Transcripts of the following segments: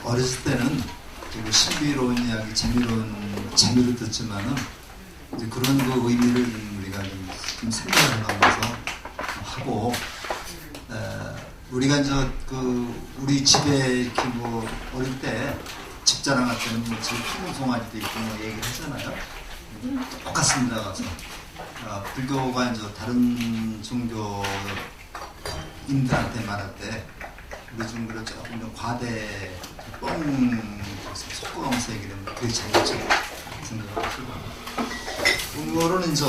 어렸을 때는 되게 신비로운 이야기, 재미로 듣지만은 이제 그런 그 의미를 우리가 좀 생각을 해가면서 하고, 우리가 이제 우리 집에 이렇게 뭐 어릴 때 집 자랑할 때는 뭐 집 푸른 송아지도 있고 뭐 얘기를 하잖아요. 똑같습니다. 가서 불교가 이제 다른 종교인들한테 말할 때 우리 종교를 조금 더 과대 섞어가면서 얘기를 하면 그게 잘못죠 생각을 하시고, 그거는 이제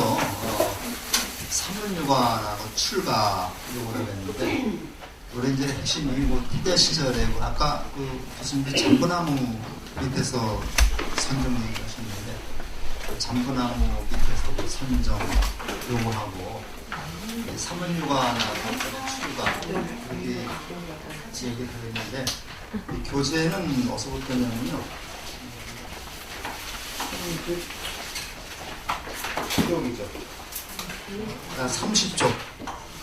사문유관하고 출가 요거를 했는데, 우리 이제 핵심이 뭐 태자 시절에 뭐 아까 교수님이 잠부나무 밑에서 선정 얘기하셨는데, 잠부나무 밑에서 그 선정 요구하고 사문유관하고 출가 그렇게 얘기를 했는데, 이 교재는 어디서부터냐면요, 여기죠.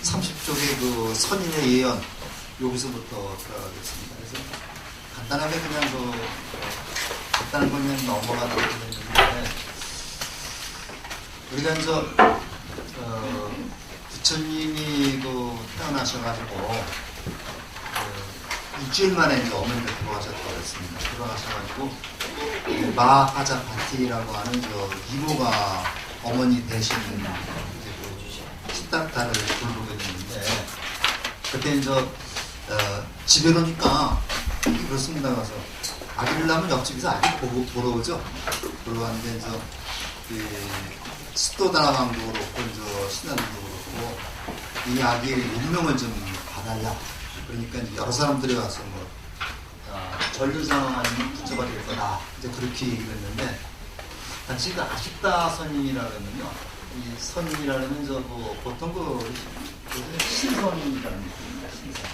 30쪽의 그 선인의 예언, 여기서부터 들어가겠습니다. 그래서 간단하게 그냥 간단한 건 그냥 넘어가도 되는데, 우리가 이제 부처님이 태어나셔가지고 일주일 만에 이제 어머니가 돌아가셨다고 했습니다. 돌아가셔가지고 마하자파티라고 하는 이모가 어머니 대신 시다타를 돌보게 됐는데, 그때 이제 집에 오니까 그렇습니다. 가서 아기를 낳으면 옆집에서 아기 보러 오죠. 보러 왔는데 이제 스토다나방도 그렇고 이제 신하들도 그렇고 이 아기의 운명을 좀 봐달라. 그러니까 이제 여러 사람들이 와서 전류상 아니면 부처가 될 거다. 이제 그렇게 얘기를 했는데, 당시 그 아쉽다 선인이라면요, 이 선인이라면 보통 신선이라는 느낌입니다. 신선.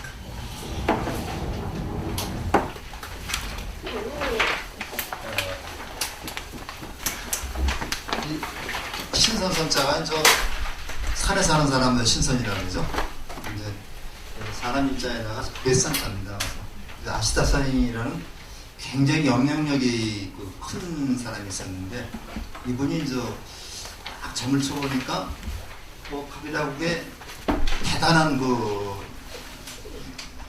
신선선자가 산에 사는 사람은 신선이라는 거죠. 이제 사람 입장에다가 뱃산자입니다. 아시다 선인이라는 굉장히 영향력이 큰 사람이 있었는데, 이분이 딱 점을 쳐보니까 갑이라고게 대단한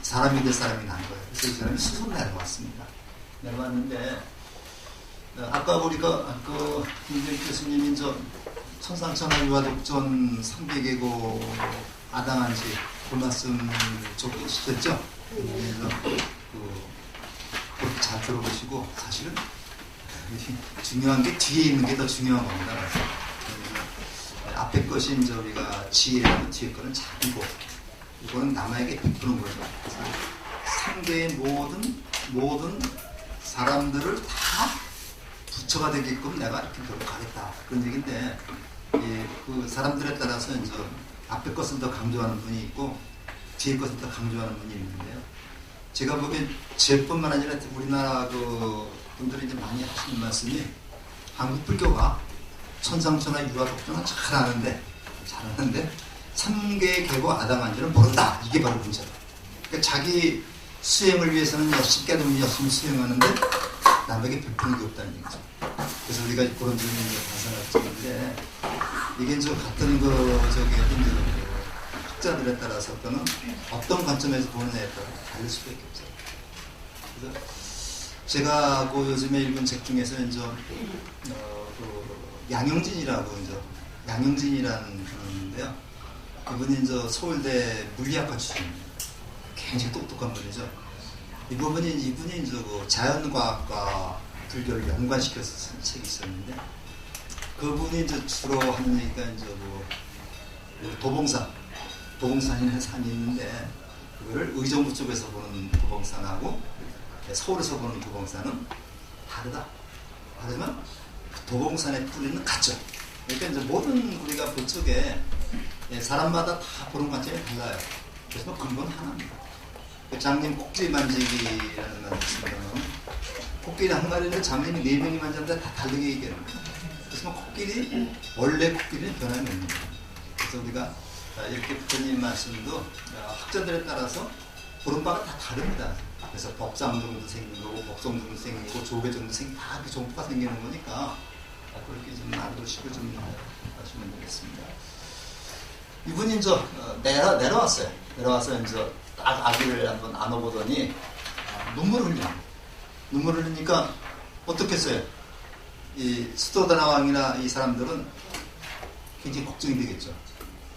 사람이 될 사람이 난 거예요. 그래서 이 사람이 수선 내려왔습니다. 내려왔는데, 아까 우리가 김재익 교수님이 천상천하 유화독전 300개고 아당한지 그 말씀 적으셨죠? 그렇게 잘 들어보시고, 사실은 중요한 게 뒤에 있는 게 더 중요한 겁니다. 그래서 앞에 것이 우리가 지혜라면 뒤에 거는 자기고, 이거는 남에게 베푸는 거예요. 상대의 모든 사람들을 다 부처가 되게끔 내가 이렇게 노력하겠다, 그런 얘기인데, 그 사람들에 따라서 이제 앞에 것을 더 강조하는 분이 있고 뒤에 것을 더 강조하는 분이 있는데요. 제가 보기엔 제뿐만 아니라 우리나라 분들이 이제 많이 하시는 말씀이, 한국 불교가 천상천하 유화독전은 잘하는데 3개의 계고 아당한지는 모른다. 이게 바로 문제다. 그러니까 자기 수행을 위해서는 열심히 깨달으면 열심히 수행하는데 남에게 베푸는 게 없다는 얘기죠. 그래서 우리가 그런 점을 발생했는데, 이게 같은 학자들에 따라서 또는 어떤 관점에서 보느냐에 따라 다를 수밖에 없어요. 그래서 제가 요즘에 읽은 책 중에서 양영진이라고 양영진이라는 분인데요. 이분이 서울대 물리학과 출신입니다. 굉장히 똑똑한 분이죠. 이분이 자연과학과 불교를 연관시켜서 쓴 책이 있었는데, 그분이 주로 하는 얘기가 도봉산이라는 산이 있는데, 그거를 의정부 쪽에서 보는 도봉산하고 서울에서 보는 도봉산은 다르다. 하지만 도봉산의 뿌리는 같죠. 그러니까 모든 우리가 그쪽에 사람마다 다 보는 관점이 달라요. 그래서 근본 하나입니다. 장님 코끼리 만지기라는 말 있습니다. 코끼리 한 마리를 장님이 4명이 만졌는데 다 다르게 얘기합니다. 그래서 원래 코끼리는 변함이 없습니다. 그래서 우리가 이렇게 부처님 말씀도 학자들에 따라서 보는 바가 다 다릅니다. 그래서 법상정도 생기는 거고 법성정도 생기고 조계정도 생기고 다 그 정도가 생기는 거니까 그렇게 좀 알아두시고 좀 하시면 되겠습니다. 이분이 이제 내려왔어요. 내려와서 이제 딱 아기를 한번 안아보더니 눈물을 흘려. 눈물을 흘리니까 어떻게 했어요? 이 스도다나 왕이나 이 사람들은 굉장히 걱정이 되겠죠.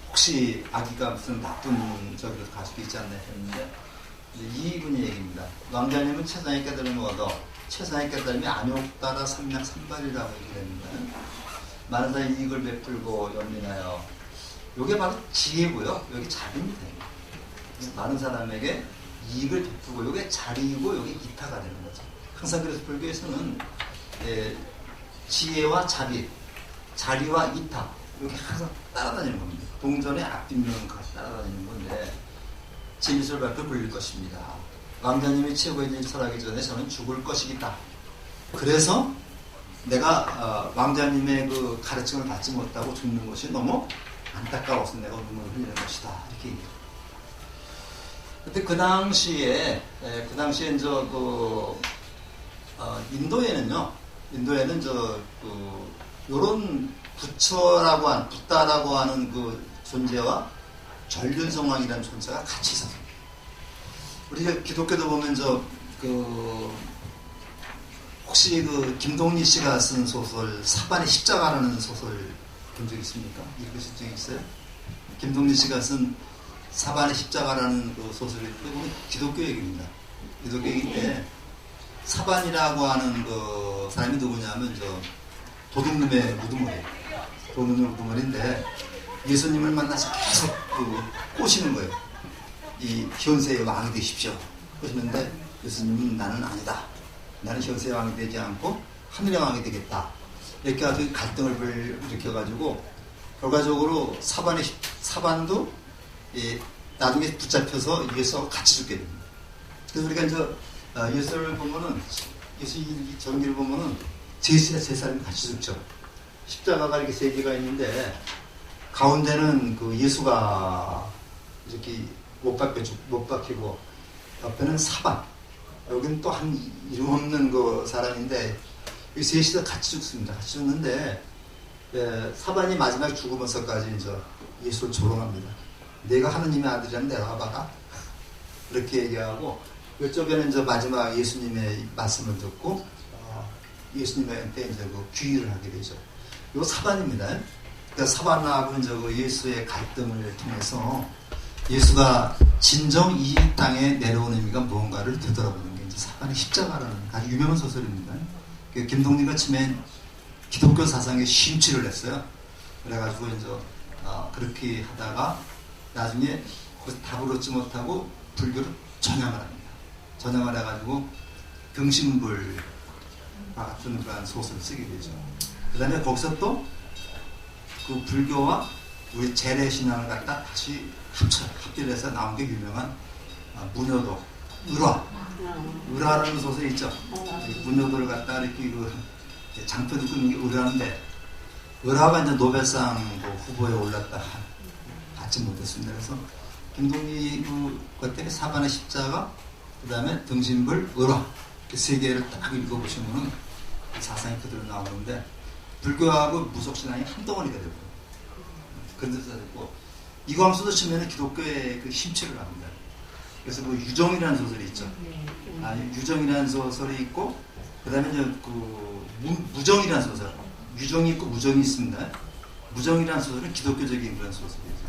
혹시 아기가 무슨 나쁜 저기로 가지고 있지 않나 했는데 이분의 얘기입니다. 왕자님은 최상의 깨달음을 얻어 최상의 깨달음이 안욕따라 삼약삼발이라고 얘기를 합니다. 많은 사람이 이익을 베풀고 연민하여 이게 바로 지혜고요. 여기 자비입니다. 많은 사람에게 이익을 베푸고 이게 자리이고 이게 이타가 되는 거죠. 항상 그래서 불교에서는 지혜와 자비, 자리와 이타 이게 항상 따라다니는 겁니다. 동전의 앞뒷면은 같이 따라다니는 건데 진리를 밝혀 불릴 것입니다. 왕자님이 최고의 진리를 설하기 전에 저는 죽을 것이겠다. 그래서 내가 왕자님의 그 가르침을 받지 못하고 죽는 것이 너무 안타까워서 내가 눈물을 흘리는 것이다. 이렇게 얘기해요. 근데 그 당시에 이제 인도에는 요런 부처라고 붓다라고 하는 그 존재와 전륜성왕이라는 존재가 같이 있었어요. 우리가 기독교도 보면 혹시 그 김동리 씨가 쓴 소설 사반의 십자가라는 소설 본 적 있습니까? 읽으신 적 있어요? 김동리 씨가 쓴 사반의 십자가라는 그 소설이 보면 기독교 얘기입니다. 기독교 얘기인데 사반이라고 하는 그 사람이 누구냐면 도둑놈의 우두머리, 도둑놈의 우두머리인데 예수님을 만나서 계속 꼬시는 거예요. 이 현세의 왕이 되십시오. 그러시는데 예수님은 나는 아니다. 나는 현세의 왕이 되지 않고 하늘의 왕이 되겠다. 이렇게 아주 갈등을 일으켜가지고 결과적으로 사반도 나중에 붙잡혀서 예수하고 같이 죽게 됩니다. 그래서 우리가 이제 예수를 보면은 예수 전기를 보면은 세 사람이 같이 죽죠. 십자가가 이렇게 세 개가 있는데 가운데는 그 예수가 이렇게 못 박히고 옆에는 사반, 여기는 또 한 이름 없는 그 사람인데 이 셋이 같이 죽습니다. 같이 죽는데 사반이 마지막에 죽으면서까지 이제 예수를 조롱합니다. 내가 하느님의 아들이라면 내려와봐라. 이렇게 얘기하고 이쪽에는 이제 마지막 예수님의 말씀을 듣고 예수님한테 이제 그 귀의를 하게 되죠. 요 사반입니다. 그러니까 사반하고 이제 그 예수의 갈등을 통해서 예수가 진정 이 땅에 내려오는 의미가 무언가를 되돌아보는 게 이제 사반의 십자가라는 아주 유명한 소설입니다. 김동리가 처음엔 기독교 사상에 심취를 했어요. 그래가지고 이제 그렇게 하다가 나중에 답을 얻지 못하고 불교를 전향을 합니다. 전향을 해가지고 등신불과 같은 그런 소설을 쓰게 되죠. 그 다음에 거기서 또 그 불교와 우리 재래신앙을 갖다 다시 합질해서 나온 게 유명한 문효도, 을화라는 소설이 있죠. 문효도를 갖다 이렇게 장편을 끊는 게 을화인데 을화가 이제 노벨상 후보에 올랐다 받지 못했습니다. 그래서 김동리 그 때문에 사반의 십자가, 그 다음에 등신불, 을화 세 개를 딱 읽어보시면은 사상이 그대로 나오는데 불교하고 무속신앙이 한 덩어리가 되고 그런 데서 됐고 이광수도 치면은 기독교의 그 심취를 합니다. 그래서 그 유정이라는 소설이 있죠. 유정이라는 소설이 있고 그 다음에 이제 그 무정이라는 소설, 유정이 있고 무정이 있습니다. 무정이라는 소설은 기독교적인 그런 소설이죠.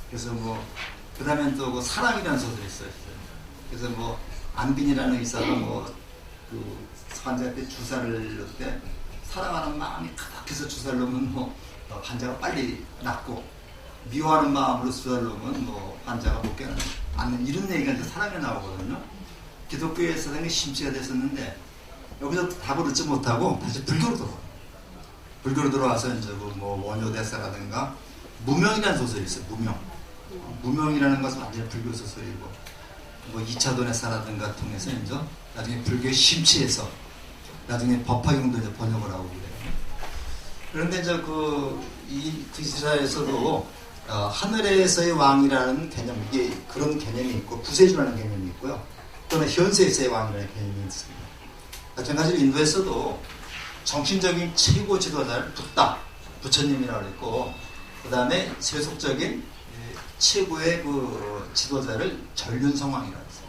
그래서 그 다음에 또 그 사랑이라는 소설이 있어요. 그래서 안빈이라는 의사가 그 환자한테 주사를 넣을 때 사랑하는 마음이 가득해서 주사를 넣으면 환자가 빨리 낫고 미워하는 마음으로 주사를 넣으면 환자가 못 깨어나는 이런 얘기가 이제 사랑에 나오거든요. 기독교의 사상이 심취가 됐었는데 여기서 답을 얻지 못하고 다시 불교로 들어와요. 불교로 들어와서 이제 원효대사라든가 무명이라는 소설이 있어요. 무명이라는 것은 완전히 불교 소설이고 2차 도네사라든가 통해서 이제 나중에 불교에 심취해서 나중에 법화경도 이제 번역을 하고 그래요. 그런데 이제 그 시사에서도 하늘에서의 왕이라는 개념, 이게 그런 개념이 있고 구세주라는 개념이 있고요. 또는 현세에서의 왕이라는 개념이 있습니다. 마찬가지로 인도에서도 정신적인 최고 지도자를 부처님이라고 했고, 그 다음에 세속적인 최고의 그 지도자를 전륜성왕이라고 했어요.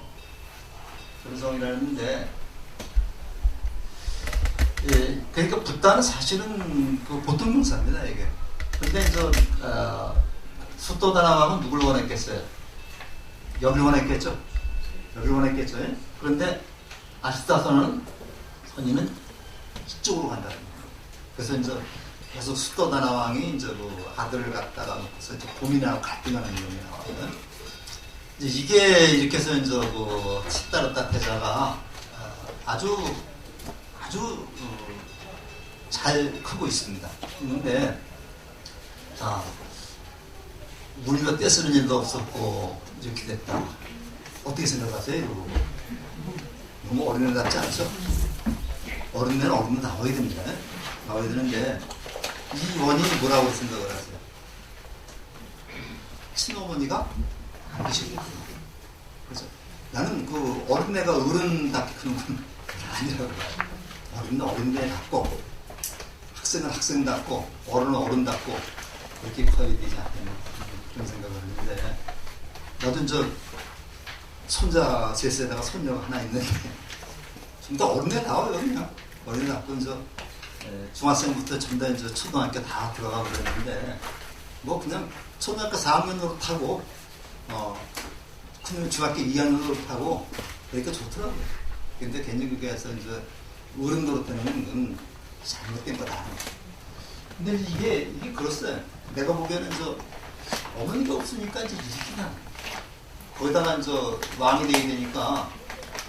전륜성왕이라고 했는데, 예, 그러니까 붓다는 사실은 그 보통 명사입니다, 이게. 근데 수도다나왕은 누굴 원했겠어요? 여길 원했겠죠? 여길 원했겠죠? 예? 그런데 아시타선은 선인은 이쪽으로 간다는 거예요. 그래서 이제 계속 수도다나왕이 이제 그 아들을 갖다가 놓고서 이제 고민하고 갈등하는 내용이 나와요. 이게 이렇게 해서 이제 그 시다르타 태자가 아주 잘 크고 있습니다. 그런데 자, 우리가 떼쓰는 일도 없었고 이렇게 됐다. 어떻게 생각하세요? 너무 어린애답지 않죠? 어린애는 어른은 나와야 됩니다. 나와야 되는데 이 원인이 뭐라고 생각을 하세요? 친어머니가 안 계시거든요. 그래서 나는 그 어린애가 어른답게 크는 건 아니라고 봐요. 어른은 어른답고 학생은 학생답고 어른은 어른답고 그렇게 커야 되지 않나 그런 생각을 하는데, 나도 저 손자 셋에다가 손녀가 하나 있는데 좀 더 어른애 나와요. 그냥 어른애 낳고 이제 중학생부터 전부 다 이제 초등학교 다 들어가고 그랬는데, 뭐 그냥 초등학교 4학년으로 타고 큰 중학교 2학년으로 타고 그러니까 좋더라고요. 근데 괜히 그게 해서 이제 어른 노릇하는 건 잘못된 거다. 근데 이게 그렇어요. 내가 보기에는 어머니가 없으니까 이제 이렇게 나. 거기다가 이제 왕이 되게 되니까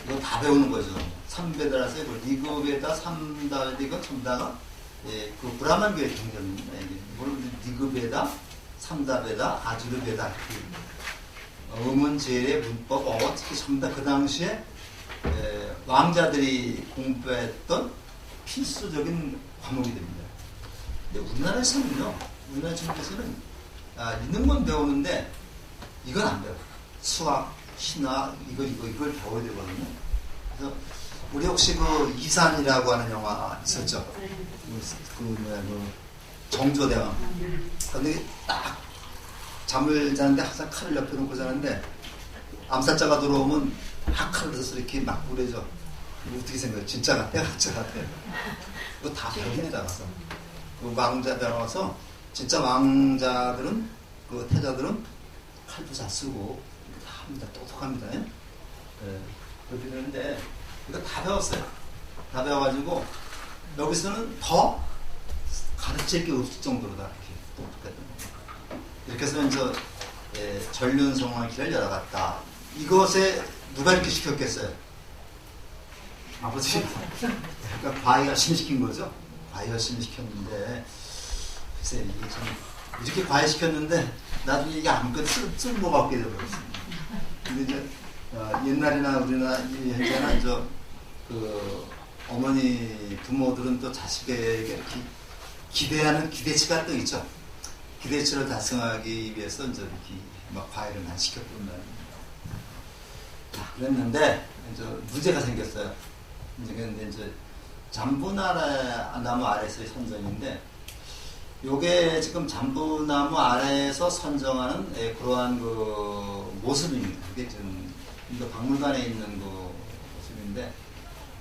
이거 다 배우는 거죠. 3배다라서 리그베다, 3다리가 전다가 그 브라만 교의 경전입니다. 이게 물론 리그베다, 3다베다, 아주르베다. 음은 제례 문법 특히 전부 다 그 당시에 왕자들이 공부했던 필수적인 과목이 됩니다. 근데 우리나라에서는요, 우리나라 중에서는 있는 건 배우는데 이건 안 배워요. 수학, 신화, 이걸 배워야 되거든요. 그래서 우리 혹시 그 이산이라고 하는 영화 있었죠? 정조대왕. 근데 딱 잠을 자는데 항상 칼을 옆에 놓고 자는데 암살자가 들어오면 칼을 들어서 이렇게 막 부려져. 어떻게 생각해요? 진짜 같아? 가짜 같아? 그거 다 배웁니다. 가서. 그 왕자들 와서 진짜 왕자들은 그 태자들은 칼도 잘 쓰고 다 합니다. 똑똑합니다. 예? 그렇게 되는데 이거 다 배웠어요. 다 배워가지고 여기서는 더 가르칠 게 없을 정도로 다 이렇게 똑똑했던 거예요. 이렇게 해서 이제 전륜성왕 길을 열어갔다. 이것에 누가 이렇게 시켰겠어요? 아버지. 그러니까 과외 열심히 시킨 거죠. 과외 열심히 시켰는데 글쎄 이게 참 이렇게 과외 시켰는데 나중에 이게 아무것도 쓸모가 없게 되어버렸습니다. 근데 이제 옛날이나 우리나라 현재나 이제 그 어머니 부모들은 또 자식에게 이렇게 기대하는 기대치가 또 있죠. 기대치를 달성하기 위해서 이제 이렇게 막 과외를 많이 시켰던 말입니다. 그랬는데 이제 문제가 생겼어요. 근데 이제 잠부나무 아래에서의 선정인데, 요게 지금 잠부나무 아래에서 선정하는 그러한 그 모습입니다. 이게 지금 인도 박물관에 있는 그 모습인데,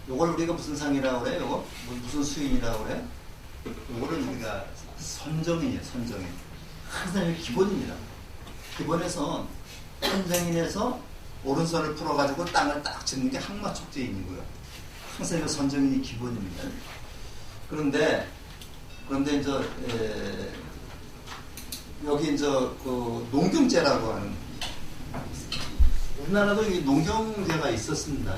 요걸 우리가 무슨 상이라고 그래요? 요거 무슨 수인이라고 그래요? 요거를 우리가 선정인이에요. 선정인. 항상 이게 기본입니다. 기본에서 선정인에서 오른손을 풀어가지고 땅을 딱 짚는 게 항마촉제인이고요. 항상 그 선정인이 기본입니다. 그런데 이제 여기 이제 그 농경제라고 하는, 우리나라도 이 농경제가 있었습니다.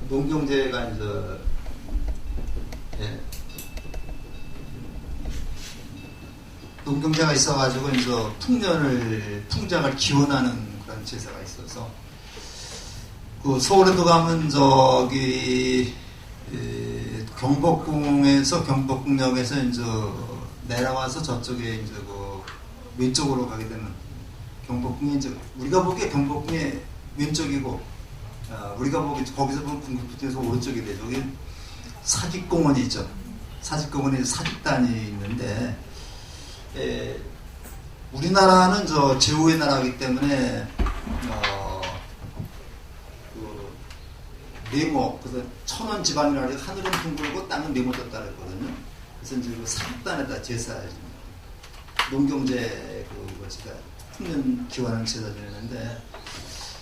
농경제가 이제 농경제가 있어가지고 이제 풍작을 기원하는 그런 제사가 있어서, 그 서울에도 가면 저기 경복궁역에서 이제 내려와서 저쪽에 이제 그 왼쪽으로 가게 되면 경복궁이 이제 우리가 보기에 경복궁의 왼쪽이고, 우리가 보기 거기서 보면 궁극부터에서 오른쪽이 되죠. 여기 사직공원이 있죠. 사직공원에 사직단이 있는데, 우리나라는 저 제후의 나라이기 때문에 그 네모, 그래서 천원 지방이라고 해서 하늘은 둥글고 땅은 네모졌다 그랬거든요. 그래서 이제 그 사직단에다 제사를 농경제 그거지가 풍년 기원을 제사 지내는데,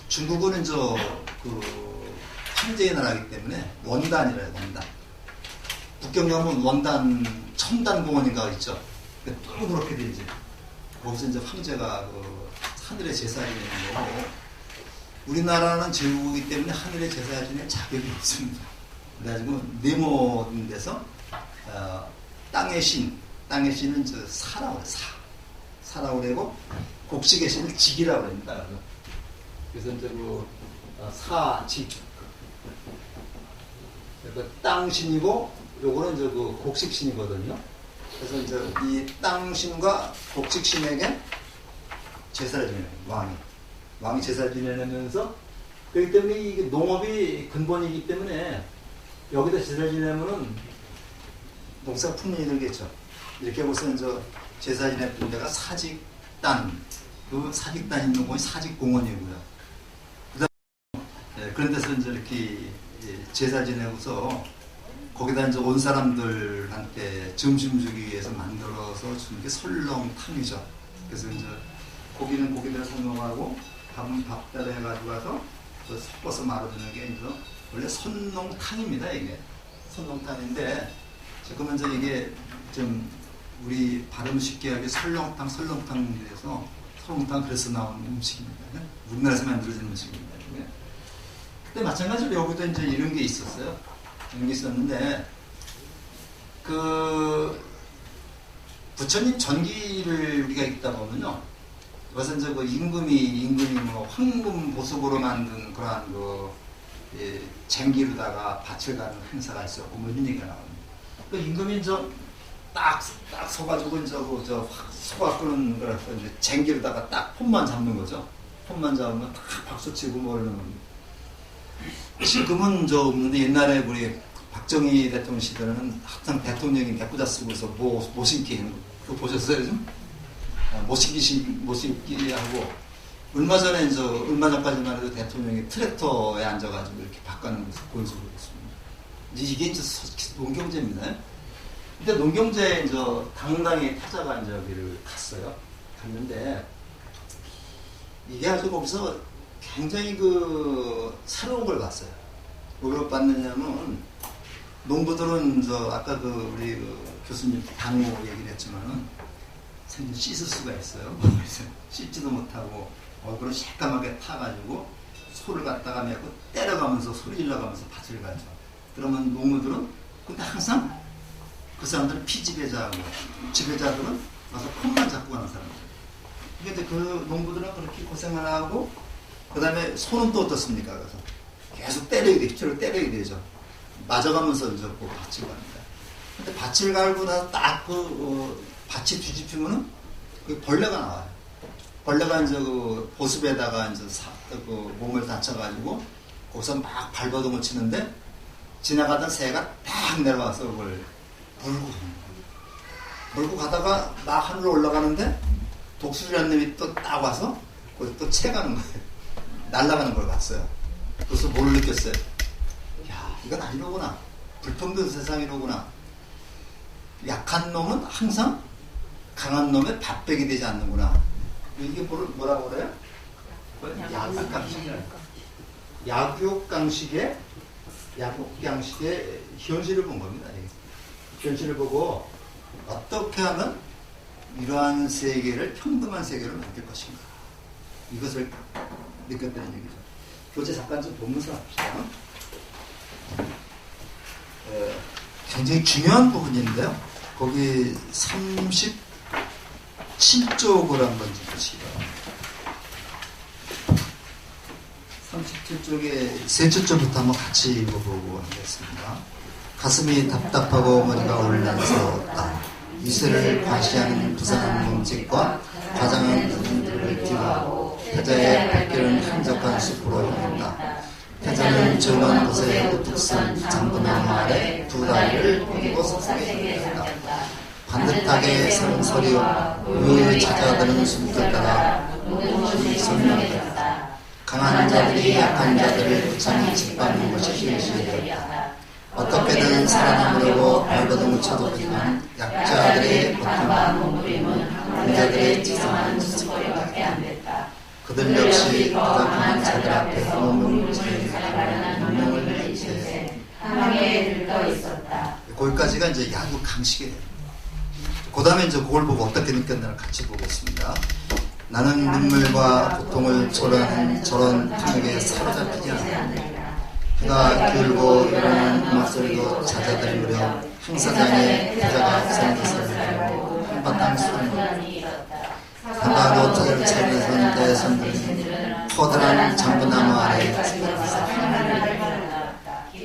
중국은 그 황제의 나라이기 때문에 원단이라요, 원단. 북경 가면 원단 첨단공원인가 있죠. 또 그렇게 되지. 거기서 이제 황제가 그 하늘에 제사를 지내는 거고, 우리나라는 제국이기 때문에 하늘에 제사를 지낼 자격이 없습니다. 그래가지고 네모된 데서 땅의 신은 저 사라고 그래, 사라고 그러고, 곡식의 신을 직이라고 합니다. 그래서 이제 그 사직, 그 땅신이고, 요거는 이제 그 곡식신이거든요. 그래서 이제 이 땅신과 곡식신에게 제사를 지내는 왕이 제사를 지내면서, 그렇기 때문에 이게 농업이 근본이기 때문에 여기다 제사를 지내면은 농사가 풍년이 들겠죠. 이렇게 해서 이제 제사 지냈던 데가 사직단, 그 사직단 있는 곳이 사직공원이고요. 그다음 그런 데서 이제 이렇게 제사 지내고서 거기다 이제 온 사람들한테 점심 주기 위해서 만들어서 주는 게 설렁탕이죠. 그래서 이제 고기는 고기대로 설렁하고 밥은 밥대로 해가지고 가서 섞어서 말아주는 게 이제 원래 선농탕입니다. 이게 선농탕인데, 지금 이제 이게 좀 우리 발음 쉽게 하기 설렁탕에서 설렁탕 그래서 나온 음식입니다. 우리나라에서 만들어진 음식입니다. 그때 마찬가지로 여기도 이제 이런 게 있었어요. 이런 게 있었는데, 그 부처님 전기를 우리가 읽다 보면요, 그래서 이제 그 임금이 뭐 황금 보석으로 만든 그러한 그 쟁기로다가 밭을 가는 행사가 있었고, 뭐 이런 얘기가 나옵니다. 그 임금이 딱 서가지고 이제 저 소가 끄는 거라서 이제 쟁기로다가 딱 폰만 잡는 거죠. 폰만 잡으면 딱 박수치고 뭐 이러는 겁니다. 지금은 없는데, 옛날에 우리 박정희 대통령 시대는 항상 대통령이 백구자 쓰고서 못 신기 하는 거, 그거 보셨어요, 좀? 못 신기 하고, 얼마 전까지만 해도 대통령이 트랙터에 앉아가지고 이렇게 바꾸는 것을 보여주고 있습니다. 이게 이제 농경제입니다. 근데 농경제에 이제 당당히 타자가 이제 여기를 갔는데, 이게 아주 거기서 굉장히 그 새로운 걸 봤어요. 뭘 봤느냐면, 농부들은 아까 그 우리 그 교수님 당호 얘기를 했지만은 생전 씻을 수가 있어요. 씻지도 못하고 얼굴을 새까맣게 타가지고 소를 갖다가 메고 때려가면서 소리 질러가면서 밭을 가죠. 그러면 농부들은 근데 항상 그 사람들은 피지배자하고, 지배자들은 와서 폰만 잡고 가는 사람들. 근데 그 농부들은 그렇게 고생을 하고, 그 다음에 소는 또 어떻습니까? 그래서 계속 빗줄을 때려야 되죠. 맞아가면서 이제 그 밭을 갑니다. 근데 밭을 갈고 나서 딱 밭이 뒤집히면은 그 벌레가 나와요. 벌레가 이제 그 보습에다가 이제 그 몸을 다쳐가지고 거기서 막 발버둥을 치는데, 지나가던 새가 딱 내려와서 그걸 물고 가다가 막 하늘로 올라가는데, 독수리라는 놈이 또 딱 와서 거기서 또 채가는 거예요. 날아가는 걸 봤어요. 그래서 뭘 느꼈어요? 야, 이건 아니로구나. 불평등 세상이로구나. 약한 놈은 항상 강한 놈의 밥백이 되지 않는구나. 이게 뭐라고 그래요? 약육강식의 현실을 본 겁니다. 현실을 보고 어떻게 하면 이러한 세계를, 평등한 세계를 만들 것인가, 이것을 느꼈다는 얘기죠. 교재 잠깐 좀 보면서 합시다. 굉장히 중요한 부분인데요. 거기 37쪽을 한번 좀 보시기 바랍니다. 37쪽에 세 줄부터 한번 같이 읽어보고 하겠습니다. 가슴이 답답하고 머리가 올라서었다. 이슬을 과시하는 부산한 몸짓과 과장한 분들을 뒤로 태자의 발길은 한적한 숲으로 향했다. 태자는 조용한 곳에 우뚝 선 장군나무 아래 두 다리를 펴고 서성에 있다. 반듯하게 선 서리와 우유를 찾아드는 숨길 따라 설명했다. 강한 자들이 약한 자들을 부창히 짓밟는 것이 현실이었다. 어떻게든 살아남으려고 알고도 묻혀뒀지만 약자들의 고통과 몸부림은 강자들의 지성한 수고리밖에 안 됐다. 그들 역시 강한 자들 앞에 몸을 살아가려는 운명을 내리실 때 사망에 들떠 있었다. 거기까지가 이제 야구 강식이에요. 그 다음에 이제 그걸 보고 어떻게 느꼈나를 같이 보겠습니다. 나는 눈물과 고통을 저런 통역에 사로잡히지 않는다. 해가 길고 일어나는 음악소리도 잦아들 무렵 행사장에 태자가 선기서리고 한바탕 소리 사바로 터를 차면서 대선들은 커다란 장부나무 아래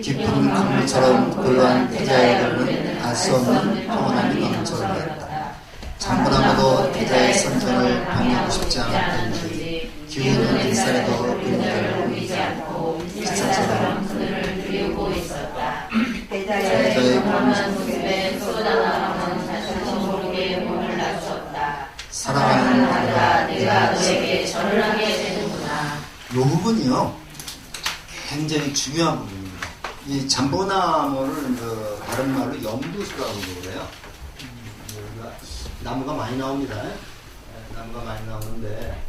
깊은 강물처럼 고요한 태자의 얼굴은 알 수 없는 평온함이 넘쳐흘렀다. 장부나무도 태자의 선전을 방해하고 싶지 않았던지 기운은 일살에도 그녀를 옮기지 않고 기차처럼 그늘을 누리고 있었다. 태자의 몸은 숲에 쏟아나가는 자신도 모르게 몸을 낮췄다. 사랑하는 아들아, 내가 너에게 절을 하게 되는구나. 이 부분이요, 굉장히 중요한 부분입니다. 이 잠보나무를 다른 말로 연두수라고 그래요. 나무가 많이 나옵니다. 나무가 많이 나오는데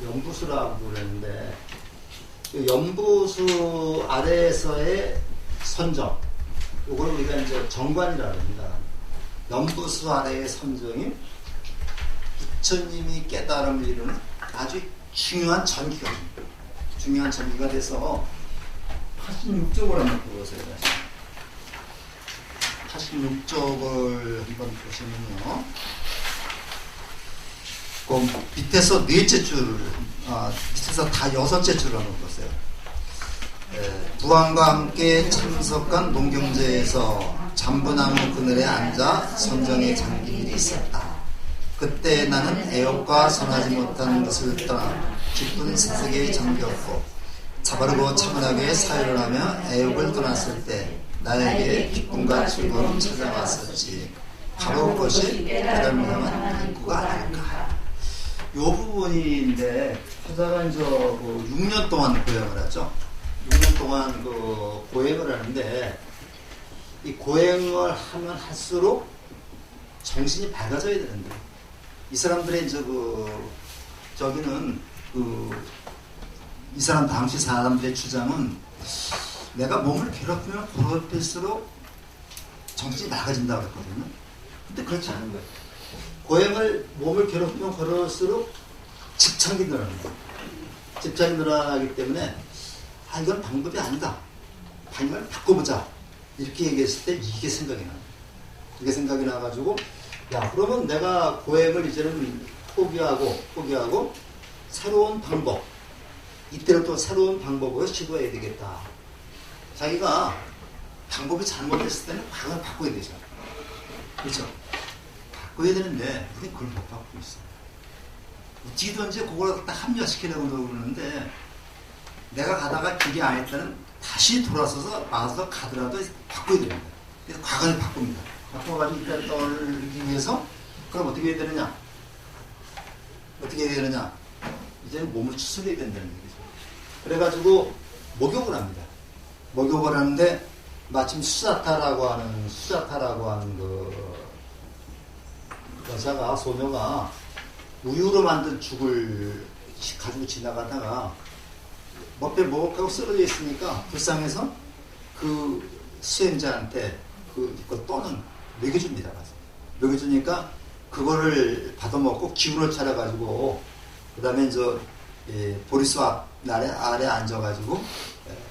연부수라고 그러는데 연부수 아래에서의 선정, 이걸 우리가 이제 정관이라고 합니다. 연부수 아래의 선정이 부처님이 깨달음을 이루는 아주 중요한 전기가 됩니다. 중요한 전기가 돼서 86쪽을 한번 보세요. 86쪽을 한번 보시면요, 그 밑에서 넷째 줄, 밑에서 다 여섯째 줄을 한번 보세요. 부왕과 함께 참석한 농경제에서 잠부나무 그늘에 앉아 선정에 잠긴 일이 있었다. 그때 나는 애욕과 선하지 못한 것을 떠나 깊은 세상에 잠겼고 자바르고 차분하게 사유를 하며 애욕을 떠났을 때 나에게 기쁨과 즐거움이 찾아왔었지. 바로 그것이 깨달음을 향한 입구가 아닐까. 이 부분인데, 태자가 이제 6년 동안 고행을 하죠. 6년 동안 고행을 하는데, 이 고행을 하면 할수록 정신이 밝아져야 되는데, 이 사람들의 이제 이 사람 당시 사람들의 주장은 내가 몸을 괴롭히면 괴롭힐수록 정신이 나가진다고 그랬거든요. 근데 그렇지 않은 거예요. 고행을 몸을 괴롭히면 괴로울수록 집착이 늘어나는 거예요. 집착이 늘어나기 때문에 이건 방법이 아니다. 방법을 바꿔보자. 이렇게 얘기했을 때 이게 생각이 나요. 이게 생각이 나가지고 그러면 내가 고행을 이제는 포기하고 새로운 방법, 이때는 또 새로운 방법으로 시도해야 되겠다. 자기가 방법이 잘못됐을 때는 방법을 바꿔야 되죠. 그렇죠? 바꿔야 되는데 우리 그걸 못 바꾸고 있어. 어찌든지 그걸 딱 합리화시키려고 그러는데 내가 가다가 그게 아닐 때는 다시 돌아서서 와서 가더라도 바꿔야 됩니다. 그래서 과감히 바꿉니다. 바꿔가지고 이때 떠올리기 위해서 그럼 어떻게 해야 되느냐? 이제는 몸을 추스려야 된다는 얘기죠. 그래가지고 목욕을 합니다. 목욕을 하는데 마침 수자타라고 하는 소녀가 우유로 만든 죽을 가지고 지나가다가 옆에 목욕하고 쓰러져 있으니까 불쌍해서 그 수행자한테 그 떠는 먹여줍니다. 먹여주니까 그거를 받아먹고 기운을 차려가지고 그 다음에 보리수 아래 앉아가지고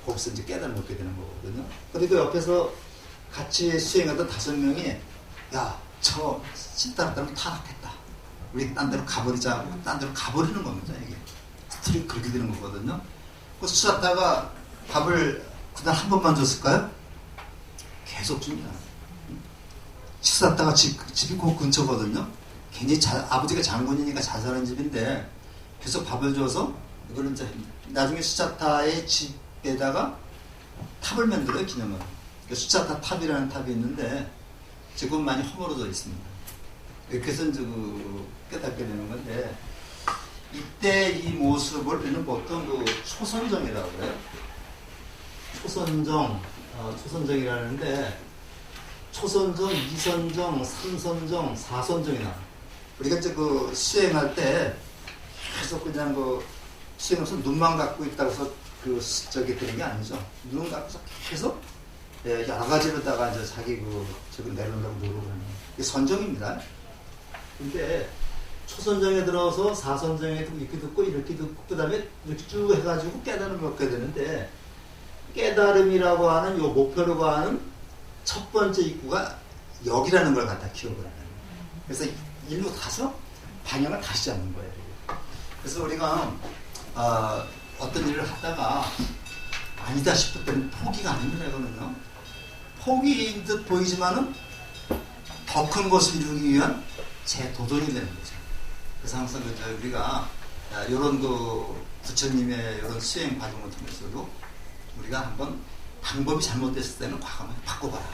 거기서 이제 깨달아 먹게 되는 거거든요. 근데 그 옆에서 같이 수행하던 5명이 저 신따라따라 타락했다. 우리 딴 데로 가버리자 하고 딴 데로 가버리는 겁니다. 이게 스토리 그렇게 되는 거거든요. 그 수사다가 밥을 그날 한 번만 줬을까요? 계속 줍니다. 식사다가 집이 그 근처거든요. 굉장히 아버지가 장군이니까 잘 사는 집인데 계속 밥을 줘서 이거는 이제 나중에 수자타의 집에다가 탑을 만들어요, 기념으로. 수자타 탑이라는 탑이 있는데 지금 많이 허물어져 있습니다. 이렇게 해서 이제 깨닫게 되는 건데, 이때 이 모습을 우리는 보통 초선정이라고 해요. 초선정이라는데, 초선정, 이선정, 삼선정, 사선정이 나와요. 우리가 이제 수행할 때 계속 그냥 수행하면서 눈만 갖고 있다고 해서 되는 게 아니죠. 눈 갖고서 계속 여러 가지로다가 이제 자기 저걸 내려놓으려고 노력을 하는 게 선정입니다. 근데 초선정에 들어서 사선정에도 이렇게 듣고 이렇게 듣고 그 다음에 이렇게 쭉 해가지고 깨달음을 얻게 되는데, 깨달음이라고 하는 요 목표로 가는 첫 번째 입구가 여기라는 걸 갖다 기억을 하는 거예요. 그래서 일로 가서 방향을 다시 잡는 거예요. 그래서 우리가 어떤 일을 하다가 아니다 싶을 때는 포기가 아닙니다. 이거는요. 포기인 듯 보이지만은 더 큰 것을 이루기 위한 재도전이 되는 거죠. 그래서 항상 우리가 이런 부처님의 이런 수행 과정을 통해서도 우리가 한번 방법이 잘못됐을 때는 과감하게 바꿔봐라.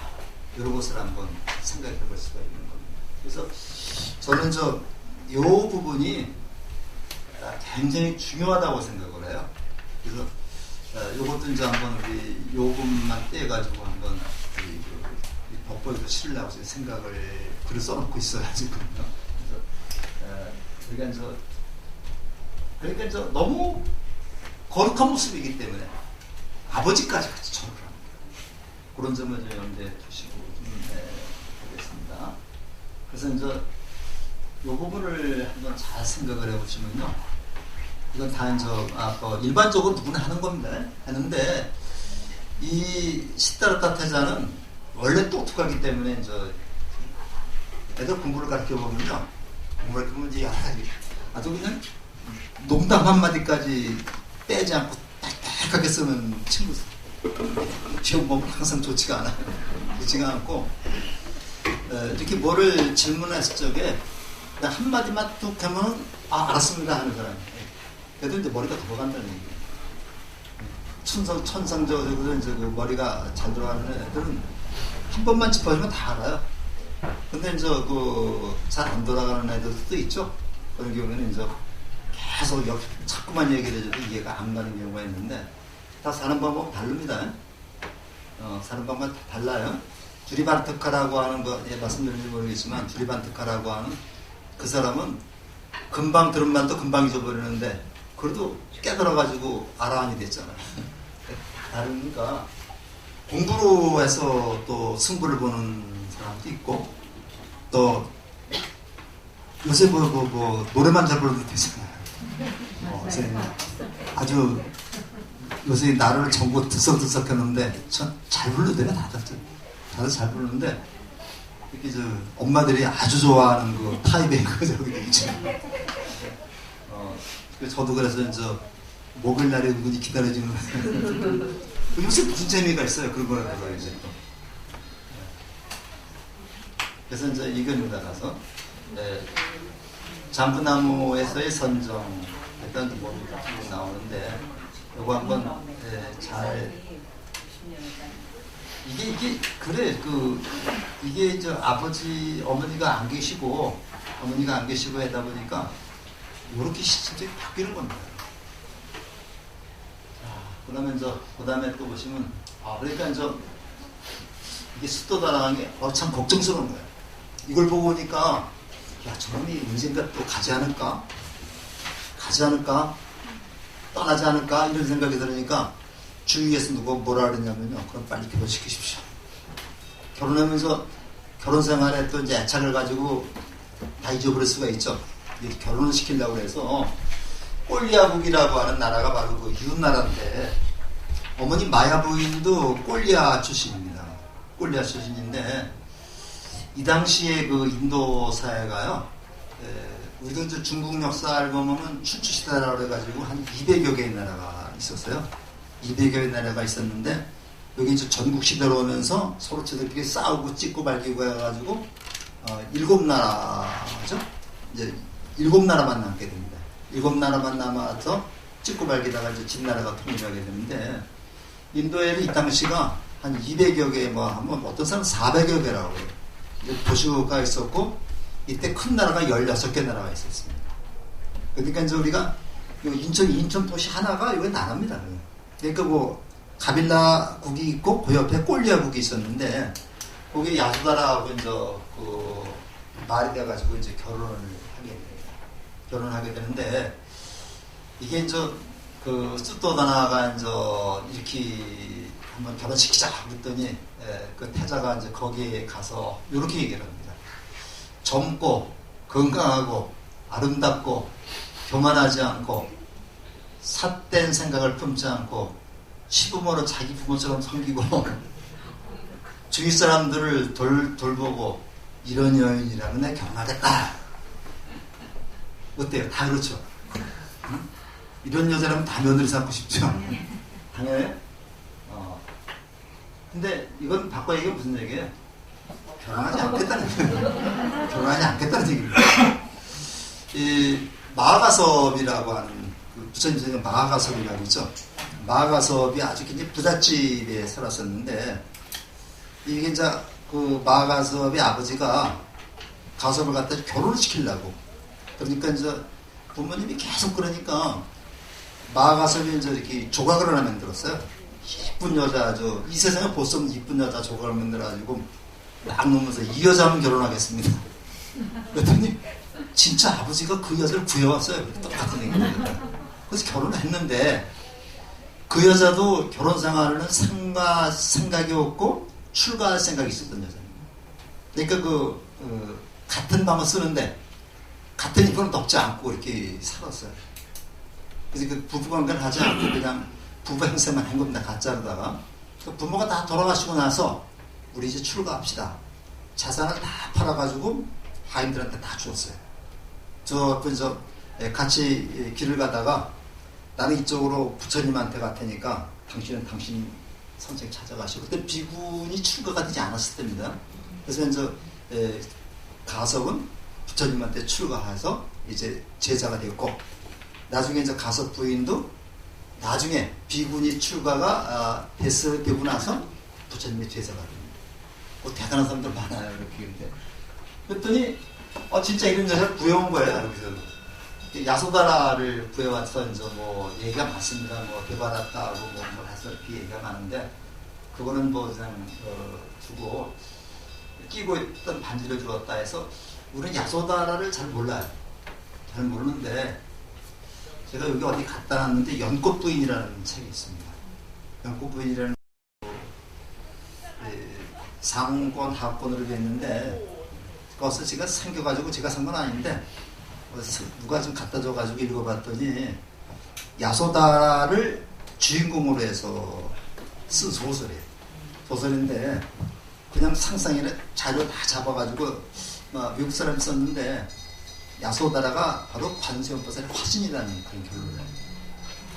이런 것을 한번 생각해 볼 수가 있는 겁니다. 그래서 저는 이 부분이 굉장히 중요하다고 생각을 해요. 그래서 이것도 이제 한번 우리 요 부분만 떼가지고 한번 법보에도 실으려고 생각을 글을 써놓고 있어요, 지금요. 그래서 그러니까 이제 너무 거룩한 모습이기 때문에 아버지까지 같이 절을 합니다. 그런 점을 좀 염두에 두시고 보겠습니다. 그래서 이제 이 부분을 한번 잘 생각을 해보시면요, 이건 다 이제 일반적으로 누구나 하는 겁니다. 하는데 이 시다르타 태자는 원래 똑똑하기 때문에 이제 애들 공부를 가르쳐 보면요, 공부를 가르쳐 보면 이제 여러 가지 아주 그냥 농담 한 마디까지 빼지 않고 딱딱하게 쓰는 친구. 시험 보면 항상 좋지가 않아요. 좋지가 않고 이렇게 뭐를 질문했을 적에 그냥 한 마디만 뚝 하면 알았습니다 하는 사람이에요. 그래도 이제 머리가 돌아간다는 얘기예요. 천상적으로 이제 머리가 잘 돌아가는 애들은 한 번만 짚어주면 다 알아요. 근데 이제 잘 안 돌아가는 애들도 있죠. 그런 경우에는 이제 계속 자꾸만 얘기를 해줘도 이해가 안 가는 경우가 있는데, 다 사는 방법은 다릅니다. 사는 방법은 다 달라요. 주리반트카라고 하는 거, 말씀드렸는지 모르겠지만, 주리반트카라고 하는 그 사람은 금방 들은 말도 금방 잊어버리는데, 그래도 깨달아가지고 아라한이 됐잖아요. 다르니까, 공부로 해서 또 승부를 보는 사람도 있고, 또, 요새 노래만 잘 부르도 되잖아요. 아주, 요새 나를 전부 들썩들썩 했는데, 잘 부르대요, 다들 잘 부르는데, 이렇게 엄마들이 아주 좋아하는 타입의 저기 있죠. 저도 그래서 이제 목요일날에 은근히 기다려지는 요새 무슨 재미가 있어요, 그런 거에 대해서 이제 또. 그래서 이제 이견입니다. 가서 잠부나무에서의 선정 일단 몸이 같은 게 나오는데, 요거 한번 잘 이게 그래 이게 이제 어머니가 안 계시고 하다 보니까 이렇게 시스템이 바뀌는 겁니다. 그러면 그 다음에 또 보시면, 그러니까 이게 습도다라는 게 참 걱정스러운 거예요. 이걸 보고 보니까, 저놈이 언젠가 또 가지 않을까? 떠나지 않을까? 이런 생각이 들으니까, 주위에서 누가 뭐라 그러냐면요, 그럼 빨리 결혼시키십시오. 결혼하면서 결혼 생활에 또 이제 애착을 가지고 다 잊어버릴 수가 있죠. 결혼을 시키려고 해서 꼴리아 국이라고 하는 나라가 바로 이웃나라인데, 어머니 마야 부인도 꼴리아 출신입니다. 꼴리아 출신인데, 이 당시에 인도 사회가요, 우리도 이제 중국 역사를 보면은 춘추시대라고 해가지고 한 200여 개의 나라가 있었어요. 200여의 나라가 있었는데, 여기 이제 전국시대로 오면서 서로 저들끼리 싸우고 찢고 발기고 해가지고 7나라죠. 이제 7나라만 남게 됩니다. 7나라만 남아서 찍고 발기다가 이제 진나라가 통일하게 되는데, 인도에는 이 당시가 한 200여 개, 뭐, 하면 어떤 사람은 400여 개라고 해요. 이제 도시가 있었고, 이때 큰 나라가 16개 나라가 있었습니다. 그러니까 이제 우리가 인천 도시 하나가 이거 나라입니다. 그러니까 뭐, 가빌라국이 있고, 그 옆에 꼴리아국이 있었는데, 거기 야수다라하고 이제 말이 돼가지고 이제 결혼하게 되는데, 이게 이제 스토다나가 이제 이렇게 한번 결혼시키자 그랬더니, 그 태자가 이제 거기에 가서 이렇게 얘기를 합니다. 젊고 건강하고 아름답고 교만하지 않고 삿된 생각을 품지 않고 시부모로 자기 부모처럼 섬기고 주위 사람들을 돌보고 이런 여인이라면 내가 결혼하겠다. 어때요? 다 그렇죠? 응? 이런 여자라면 다 며느리 삼고 싶죠? 당연해요? 근데 이건 바꿔 얘기하면 무슨 얘기예요? 결혼하지 않겠다는 얘기예요. 결혼하지 않겠다는 얘기입니다. 이 마하가섭이라고 하는 부처님 선생님 마하가섭이라고 있죠. 마하가섭이 아주 굉장히 부잣집에 살았었는데, 이게 이제 그 마하가섭의 아버지가 가섭을 갖다 결혼을 시키려고, 그러니까 이제 부모님이 계속 그러니까 마하가섭이 이제 이렇게 조각을 하나 만들었어요. 이쁜 여자, 이 세상에 볼 수 없는 이쁜 여자 조각을 만들어가지고 막 놓으면서 이 여자는 결혼하겠습니다. 그랬더니 진짜 아버지가 그 여자를 구해왔어요. 똑같은 얘기입니다. 그래서 결혼을 했는데, 그 여자도 결혼 생활에는 생각이 없고 출가할 생각이 있었던 여자입니다. 그러니까 같은 방을 쓰는데 같은 입구는 덮지 않고 이렇게 살았어요. 그래서 그 부부관계를 하지 않고 그냥 부부 행세만 한 겁니다. 가짜로다가. 부모가 다 돌아가시고 나서 우리 이제 출가합시다. 자산을 다 팔아가지고 하인들한테 다 주었어요. 같이 길을 가다가 나는 이쪽으로 부처님한테 갈 테니까 당신은 당신 선생 찾아가시고, 그때 비군이 출가가 되지 않았을 때입니다. 그래서 이제 가섭은 부처님한테 출가해서 이제 제자가 되었고, 나중에 이제 가섭 부인도 나중에 비군이 출가가 되고 나서 부처님의 제자가 됩니다. 대단한 사람들 많아요. 이렇게. 그랬더니 진짜 이런 여자를 구해온 거예요. 여기서. 야소다라를 구해와서 이제 뭐 얘기가 많습니다. 뭐 개발했다고 뭐 해서 이렇게 얘기가 많은데, 그거는 뭐 그냥 두고 끼고 있던 반지를 주었다 해서, 우리는 야소다라를 잘 몰라요. 잘 모르는데, 제가 여기 어디 갖다 놨는데 연꽃 부인이라는 책이 있습니다. 연꽃 부인이라는 상권 하권으로 됐는데, 그것을 제가 생겨가지고 제가 산 건 아닌데 누가 좀 갖다 줘가지고 읽어봤더니 야소다를 주인공으로 해서 쓴 소설이에요. 소설인데 그냥 상상이나 자료 다 잡아가지고 미국 사람이 썼는데, 야소다라가 바로 관세음보살의 화신이라는 그런 결론을 해요.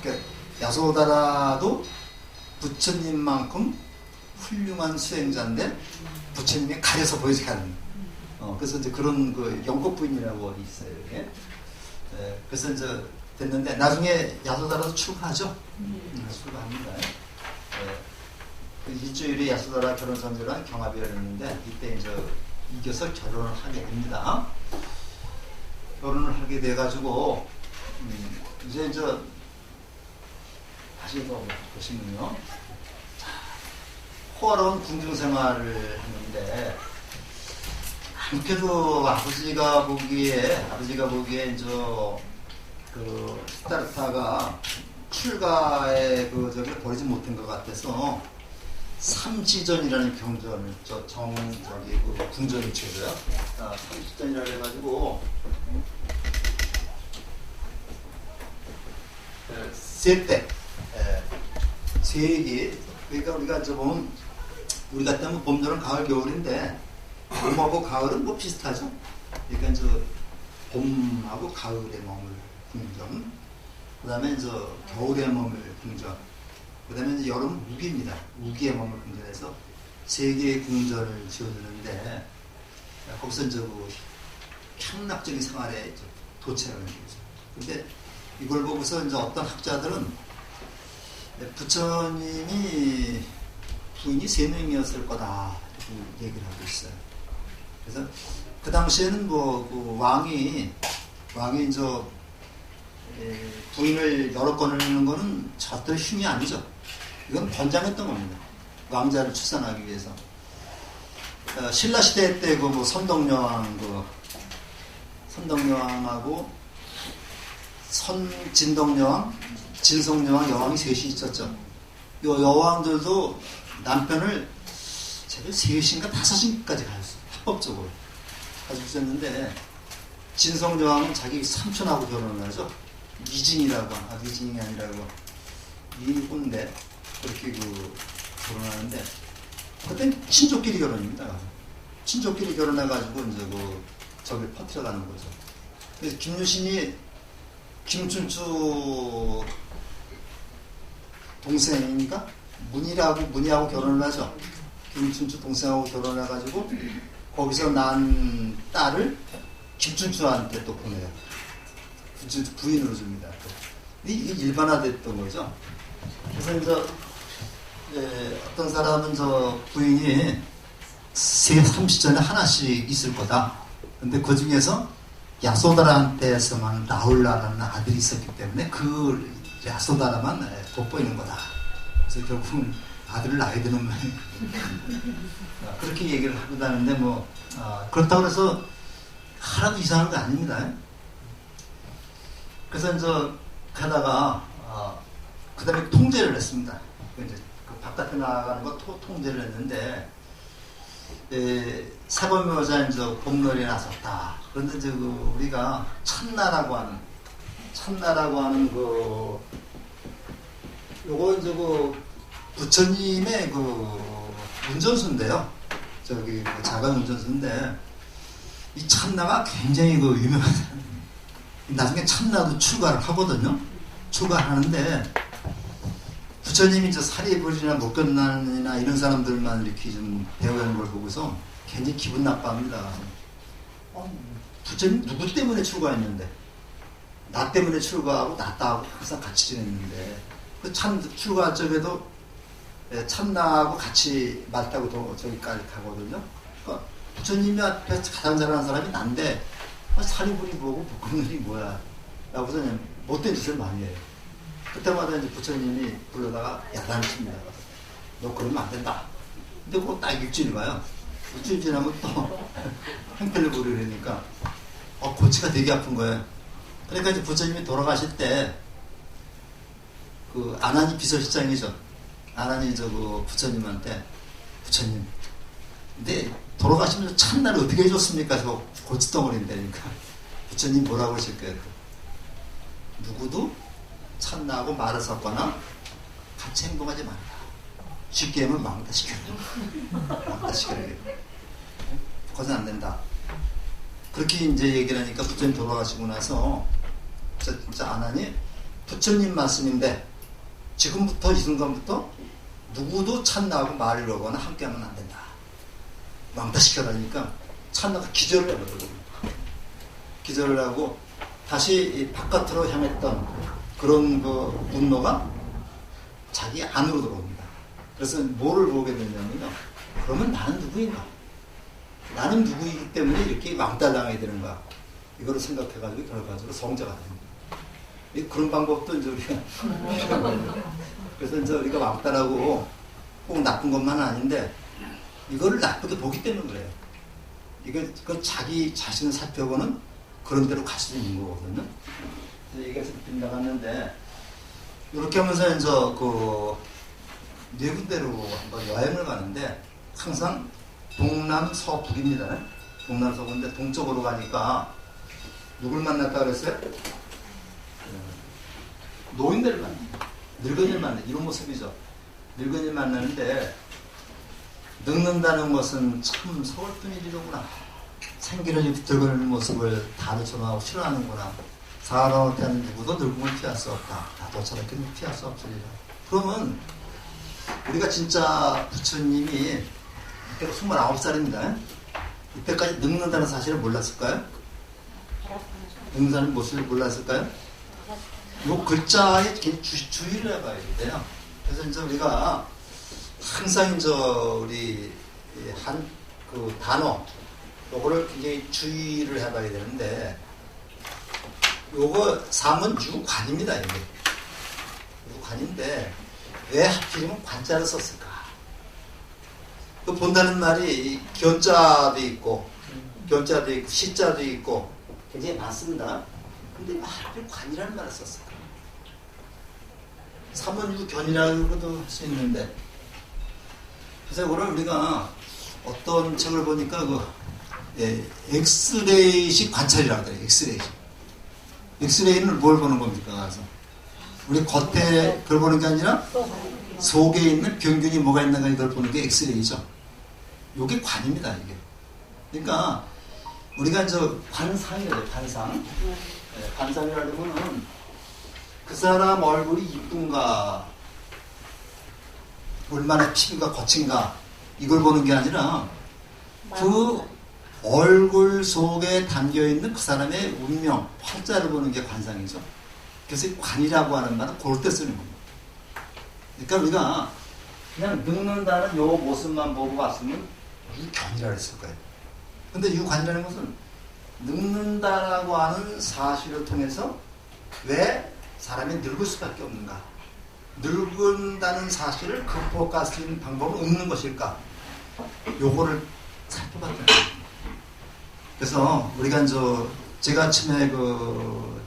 그러니까 야소다라도 부처님만큼 훌륭한 수행자인데 부처님이 가려서 보이지 않는. 그래서 이제 그런 연꽃 부인이라고 있어요. 이게. 그래서 이제 됐는데, 나중에 야소다라도 출가하죠. 출가합니다. 일주일에 야소다라 결혼 선지랑 경합이었는데, 이때 이제 이겨서 결혼을 하게 됩니다. 결혼을 하게 돼가지고 이제 다시 보시면요, 호화로운 궁중 생활을 했는데, 아무래도 아버지가 보기에 이제 시다르타가 출가에 버리지 못한 것 같아서 삼지전이라는 경전을 궁전을 치고요. 삼지전이라 해가지고 세기, 그러니까 우리가 보면 우리 같다면 봄, 여름, 가을, 겨울인데, 봄하고 가을은 뭐 비슷하죠. 그러니까 이제 봄하고 가을에 머물 궁전, 그 다음에 이제 겨울에 머물 궁전, 그 다음에 이제 여름 우기입니다. 우기에 머물 궁전에서 세 개의 궁전을 지어주는데, 거기서 이제 쾌락적인 생활에 도취하는 거죠. 근데 이걸 보고서 이제 어떤 학자들은 부처님이 부인이 3명이었을 거다 이렇게 얘기를 하고 있어요. 그래서 그 당시에는 그 왕이 저 부인을 여러 건을 넣는 거는 절대 흉이 아니죠. 이건 권장했던 겁니다. 왕자를 출산하기 위해서. 신라 시대 때 그 뭐 선덕여왕하고 진덕여왕, 진성여왕, 여왕이 셋이 있었죠. 요 여왕들도 남편을 제가 3인가 5인까지 가졌어요. 합법적으로 가지고 있었는데 진성여왕은 자기 삼촌하고 결혼을 하죠. 미진이라고 미진이 아니라고 미군데 그렇게 결혼하는데 그땐 친족끼리 결혼입니다. 친족끼리 결혼해가지고 이제 저기 퍼뜨려가는 거죠. 그래서 김유신이 김춘추 동생이니까 문희하고 결혼을 하죠. 김춘추 동생하고 결혼을 해가지고 거기서 난 딸을 김춘추한테 또 보내요. 부인으로 줍니다. 이게 일반화됐던 거죠. 그래서 이제 어떤 사람은 저 부인이 30전에 하나씩 있을 거다. 근데 그 중에서 야소다라한테서만 라울라라는 아들이 있었기 때문에 그 야소다라만 돋보이는 거다. 그래서 결국은 아들을 낳게 되는 그렇게 얘기를 하고 다는데 그렇다고 해서 하나도 이상한 거 아닙니다. 그래서 이제 가다가 그 다음에 통제를 했습니다. 이제 그 바깥에 나가는 거 통제를 했는데 사범여자 이제 공론에 나섰다. 그런데 이제 우리가 참나라고 하는 요거 이제 부처님의 운전수인데요. 저기 자간 운전수인데 이 참나가 굉장히 유명한 사람이에요. 나중에 참나도 출가를 하거든요. 출가하는데 부처님이 저 사리불이나 목견난이나 이런 사람들만 이렇게 좀 배우는 걸 보고서 굉장히 기분 나빠합니다. 부처님 누구 때문에 출가했는데 나 때문에 출가하고 나하고 항상 같이 지냈는데 그 출가 쪽에도 참나하고 같이 말 타고 저기까지 가거든요. 그러니까 부처님이 앞에 가장 잘하는 사람이 난데 사리불이 뭐고 목견난이 뭐야 라고 그냥 못된 짓을 많이 해요. 그때마다 이제 부처님이 불러다가 야단을 칩니다. 너 그러면 안 된다. 근데 그거 딱 일주일 가요. 일주일 지나면 또 행패를 부리려니까 골치가 되게 아픈 거예요. 그러니까 이제 부처님이 돌아가실 때 아난이 비서실장이죠. 아난이 부처님한테 부처님 근데 돌아가시면서 참나를 어떻게 해줬습니까? 저 골칫덩어리인데니까 부처님 뭐라고 하실 거예요? 누구도 참나하고 말을 섞거나 같이 행동하지 말라. 쉽게 하면 망다시켜라. 망다시켜라. 그것은 안 된다. 그렇게 이제 얘기를 하니까 부처님 돌아가시고 나서 진짜 아나니 부처님 말씀인데 지금부터 이 순간부터 누구도 참나하고 말을 하거나 함께하면 안 된다. 망다시켜라니까 참나가 기절을 해버리거든요. 기절을 하고 다시 바깥으로 향했던 그런 분노가 자기 안으로 들어옵니다. 그래서 뭐를 보게 되냐면요. 그러면 나는 누구인가? 나는 누구이기 때문에 이렇게 왕따당하게 되는가? 이거를 생각해가지고 결과적으로 성자가 됩니다. 그런 방법도 이제 우리가 그래서 이제 우리가 왕따라고 꼭 나쁜 것만은 아닌데 이거를 나쁘게 보기 때문에 그래요. 이거 자기 자신을 살펴보는 그런 대로 갈 수 있는 거거든요. 얘기가 좀 빗나갔는데 이렇게 하면서 이제 네 군데로 한번 여행을 가는데 항상 동남서북입니다. 동남서북인데 동쪽으로 가니까 누굴 만났다 그랬어요? 노인들을 만납니다. 늙은이를 만나 이런 모습이죠. 늙은이를 만나는데 늙는다는 것은 참 서글픈 일이로구나. 생기를 들고 있는 모습을 다 저하고 싫어하는구나. 사람한테는 누구도 늙음을 피할 수 없다. 나도 저렇게 피할 수 없으리라. 그러면 우리가 진짜 부처님이 이때가 29살입니다. 이때까지 늙는다는 사실을 몰랐을까요? 늙는 사람이 무엇을 몰랐을까요? 요 글자에 주의를 해봐야 돼요. 그래서 이제 우리가 항상 이제 우리 그 단어 요거를 굉장히 주의를 해봐야 되는데, 요거 사문 유관입니다. 이게 유관인데 왜 하필이면 관자를 썼을까? 그 본다는 말이 견자도 있고 시자도 있고 굉장히 많습니다. 근데 왜 하필 관이라는 말을 썼을까? 사문유견이라고도 할 수 있는데, 그래서 이거를 우리가 어떤 책을 보니까 엑스레이식 관찰이라고 그래요. 엑스레이는 뭘 보는 겁니까? 그래서 우리 겉에 그걸 보는 게 아니라 속에 있는 병균이 뭐가 있는가 이걸 보는 게 엑스레이죠. 이게 관입니다. 이게. 그러니까 우리가 이제 관상이래요. 관상이라면은 그 사람 얼굴이 이쁜가, 얼마나 피부가 거친가 이걸 보는 게 아니라 그 얼굴 속에 담겨있는 그 사람의 운명, 팔자를 보는 게 관상이죠. 그래서 관이라고 하는 말은 그럴 때 쓰는 겁니다. 그러니까 우리가 그냥 늙는다는 요 모습만 보고 봤으면 유견이라 했을 거예요. 근데 유관이라는 것은 늙는다라고 하는 사실을 통해서 왜 사람이 늙을 수밖에 없는가? 늙은다는 사실을 극복할 수 있는 방법은 없는 것일까? 요거를 살펴봤잖아요. 그래서 우리가 제가 처음에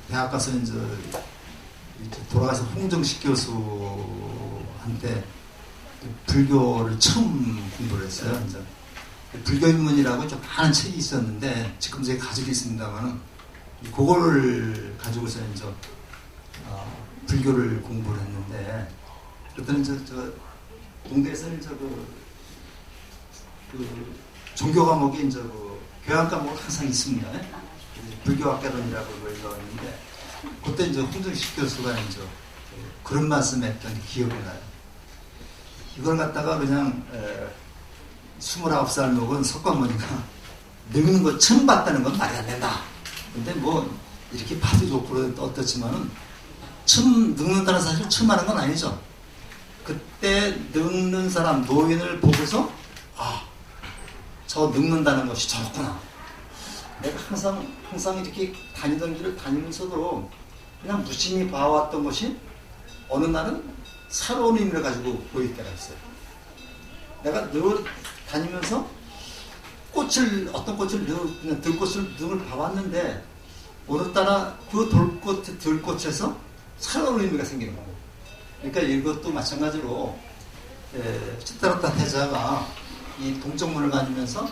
대학 가서 돌아가서 홍정식 교수한테 불교를 처음 공부를 했어요. 불교인문이라고 좀 많은 책이 있었는데 지금 제가 가지고 있습니다만은 그거를 가지고서 불교를 공부를 했는데, 그때는 동대에서는 종교 과목이 교양 과목 항상 있습니다. 불교학개론이라고 그걸 넣었는데, 그때 홍정식 교수가 그런 말씀했던 게 기억이 나요. 이걸 갖다가 그냥 29살 먹은 석관모니가 늙는 거 처음 봤다는 건 말이 안 된다. 근데 이렇게 봐도 좋고 어떻지만은 처음 늙는다는 사실 처음 하는 건 아니죠. 그때 늙는 사람, 노인을 보고서 저 늙는다는 것이 저렇구나. 내가 항상 이렇게 다니던 길을 다니면서도 그냥 무심히 봐왔던 것이 어느 날은 새로운 의미를 가지고 보일 때가 있어요. 내가 늘 다니면서 어떤 꽃을 그냥 들꽃을 늘 봐왔는데 오늘따라 그 들꽃에서 새로운 의미가 생기는 거예요. 그러니까 이것도 마찬가지로 시타르타 태자가 이 동쪽문을 다니면서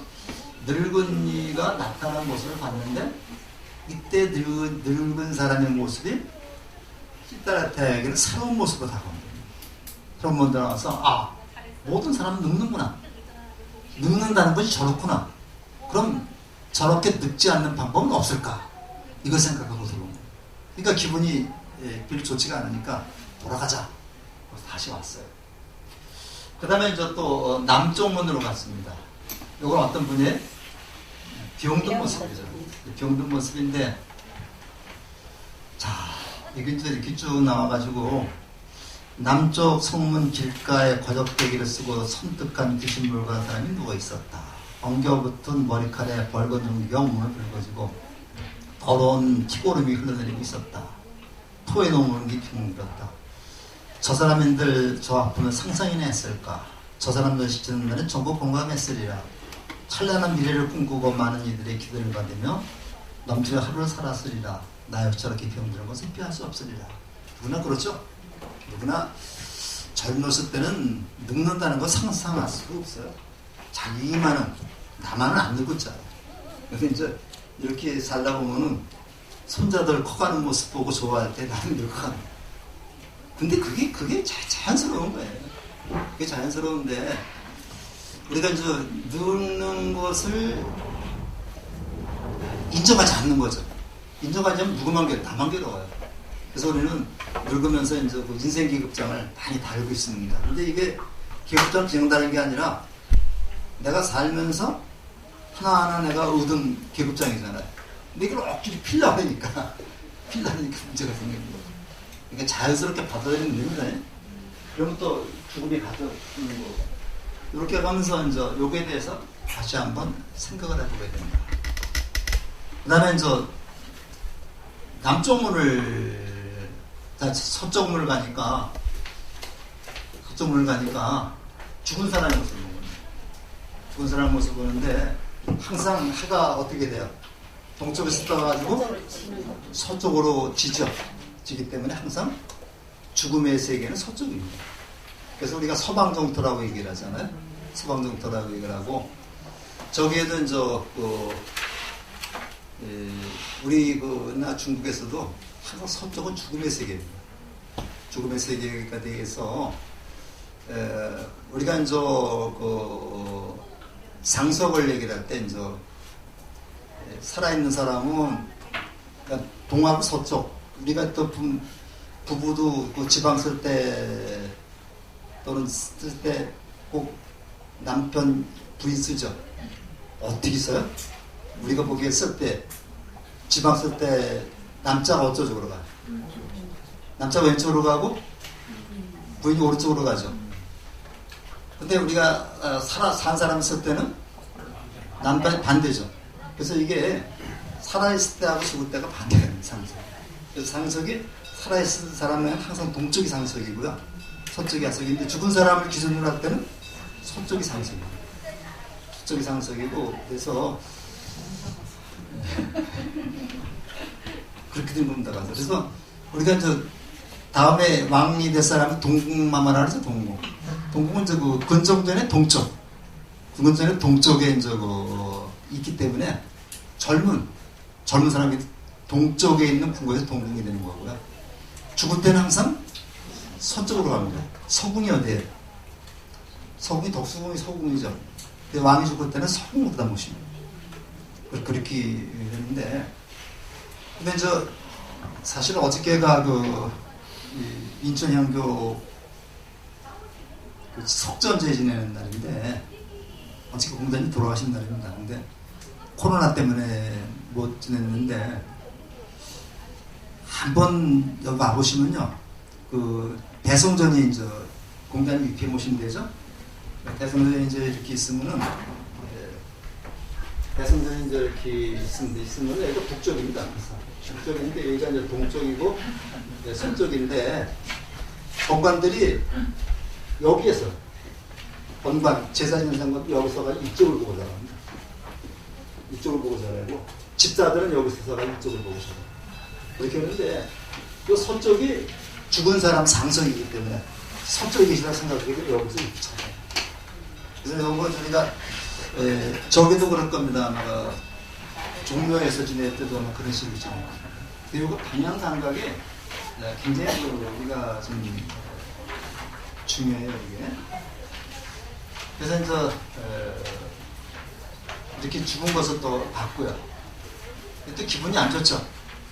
늙은이가 나타난 모습을 봤는데, 이때 늙은 사람의 모습이 시타르타에게는 새로운 모습으로 다가옵니다. 새로운 모습으로 나와서 모든 사람은 늙는구나. 늙는다는 것이 저렇구나. 그럼 저렇게 늙지 않는 방법은 없을까? 이걸 생각하고 들어온 거예요. 그러니까 기분이 별로 좋지가 않으니까 돌아가자. 다시 왔어요. 그 다음에 또 남쪽 문으로 갔습니다. 이건 어떤 분이에요? 병든 모습이죠. 병든 모습인데, 자, 이게 이렇게 쭉 나와가지고 남쪽 성문 길가에 거적대기를 쓰고 섬뜩한 귀신물과 사람이 누워 있었다. 엉겨붙은 머리칼에 벌건 정경 문을 긁어지고 더러운 피고름이 흘러내리고 있었다. 토에 놓은 게 빙글었다. 저 사람인들 저 아픔을 상상이나 했을까? 저 사람들 시키는 날은 전부 공감했으리라. 찬란한 미래를 꿈꾸고 많은 이들의 기도를 받으며 넘치는 하루를 살았으리라. 나 역시 저렇게 병드는 것은 피할 수 없으리라. 누구나 그렇죠? 누구나 젊었을 때는 늙는다는 거 상상할 수가 없어요. 자기만은, 나만은 안 늙었잖아요. 근데 이렇게 살다 보면은 손자들 커가는 모습 보고 좋아할 때 나는 늙어가는. 근데 그게 자연스러운 거예요. 그게 자연스러운데, 우리가 늙는 것을 인정하지 않는 거죠. 인정하지 않으면 누구만 괴로워? 나만 괴로워요. 그래서 우리는 늙으면서 인생 계급장을 많이 달고 있습니다. 근데 이게 계급장 기억다는 게 아니라 내가 살면서 하나하나 내가 얻은 계급장이잖아요. 근데 이걸 억지로 필라고 하니까 문제가 생기는 거예요. 그러니까 자연스럽게 받아들이면 됩니다. 그러면 또 죽음이 가져오는 거고. 이렇게 가면서 이제 요거에 대해서 다시 한번 생각을 해보게 됩니다. 그 다음에 이제 남쪽 문을, 서쪽 문을 가니까 죽은 사람의 모습을 보는 거예요. 죽은 사람의 모습을 보는데 항상 해가 어떻게 돼요? 동쪽에서 떠가지고 서쪽으로 지기 때문에 항상 죽음의 세계는 서쪽입니다. 그래서 우리가 서방정토라고 얘기를 하잖아요. 서방정토라고 얘기를 하고, 저기에는 우리 중국에서도 항상 서쪽은 죽음의 세계입니다. 죽음의 세계가 돼서 우리가 상석을 얘기를 할 때 살아있는 사람은 동하고 서쪽, 우리가 또 부부도 지방 쓸 때 또는 쓸 때 꼭 남편 부인 쓰죠. 어떻게 써요? 우리가 보기에 쓸 때, 지방 쓸 때 남자가 어쩌쪽으로 가요? 남자가 왼쪽으로 가고 부인이 오른쪽으로 가죠. 근데 우리가 산 사람 쓸 때는 남편이 반대죠. 그래서 이게 살아있을 때하고 죽을 때가 반대가 됩니다. 상석. 그래서 상석이 살아있을 사람은 항상 동쪽이 상석이고요, 서쪽이 하석인데, 죽은 사람을 기준으로 할 때는 서쪽이 상석입니다. 서쪽이 상석이고, 그래서 그렇게 된 겁니다. 그래서 우리가 다음에 왕이 될 사람은 동궁마마라 그러죠. 동궁은 근정전의 동쪽, 근정전의 동쪽에 있기 때문에 젊은 사람이 동쪽에 있는 궁궐에서 동궁이 되는 거고요. 죽을 때는 항상 서쪽으로 갑니다. 서궁이 어디예요? 서궁이 덕수궁이 서궁이죠. 근데 왕이 죽을 때는 서궁으로 다 모십니다. 그렇게 되는데, 근데 사실 어저께가 인천향교 석전제 지내는 날인데, 어저께 공단이 돌아가신 날입니다. 근데 코로나 때문에 못 지냈는데, 한번 여기 와보시면요, 대성전이 공단이 위피해 모신 데죠. 대성전이 이렇게 있으면은, 대성전이 이렇게 있으면 여기가 북쪽입니다. 북쪽인데 여기가 동쪽이고 서쪽인데, 본관들이 여기에서 본관 제사 지내는 사람도 여기서가 이쪽을 보고 살아갑니다. 이쪽을 보고 살아고, 집사들은 여기서가 이쪽을 보고 살아요. 그렇게 하는데 서쪽이 죽은 사람 상석이기 때문에 서쪽에 계시다고 생각하기에 여기서 이렇게 찾아요. 그래서 이거 저희가 저기도 그럴 겁니다. 아마 종묘에서 지낼 때도 아마 그런 식으로 지내요. 그리고 방향 감각이 굉장히 우리가 좀 중요해요, 이게. 그래서 이렇게 죽은 것을 또 봤고요. 또 기분이 안 좋죠.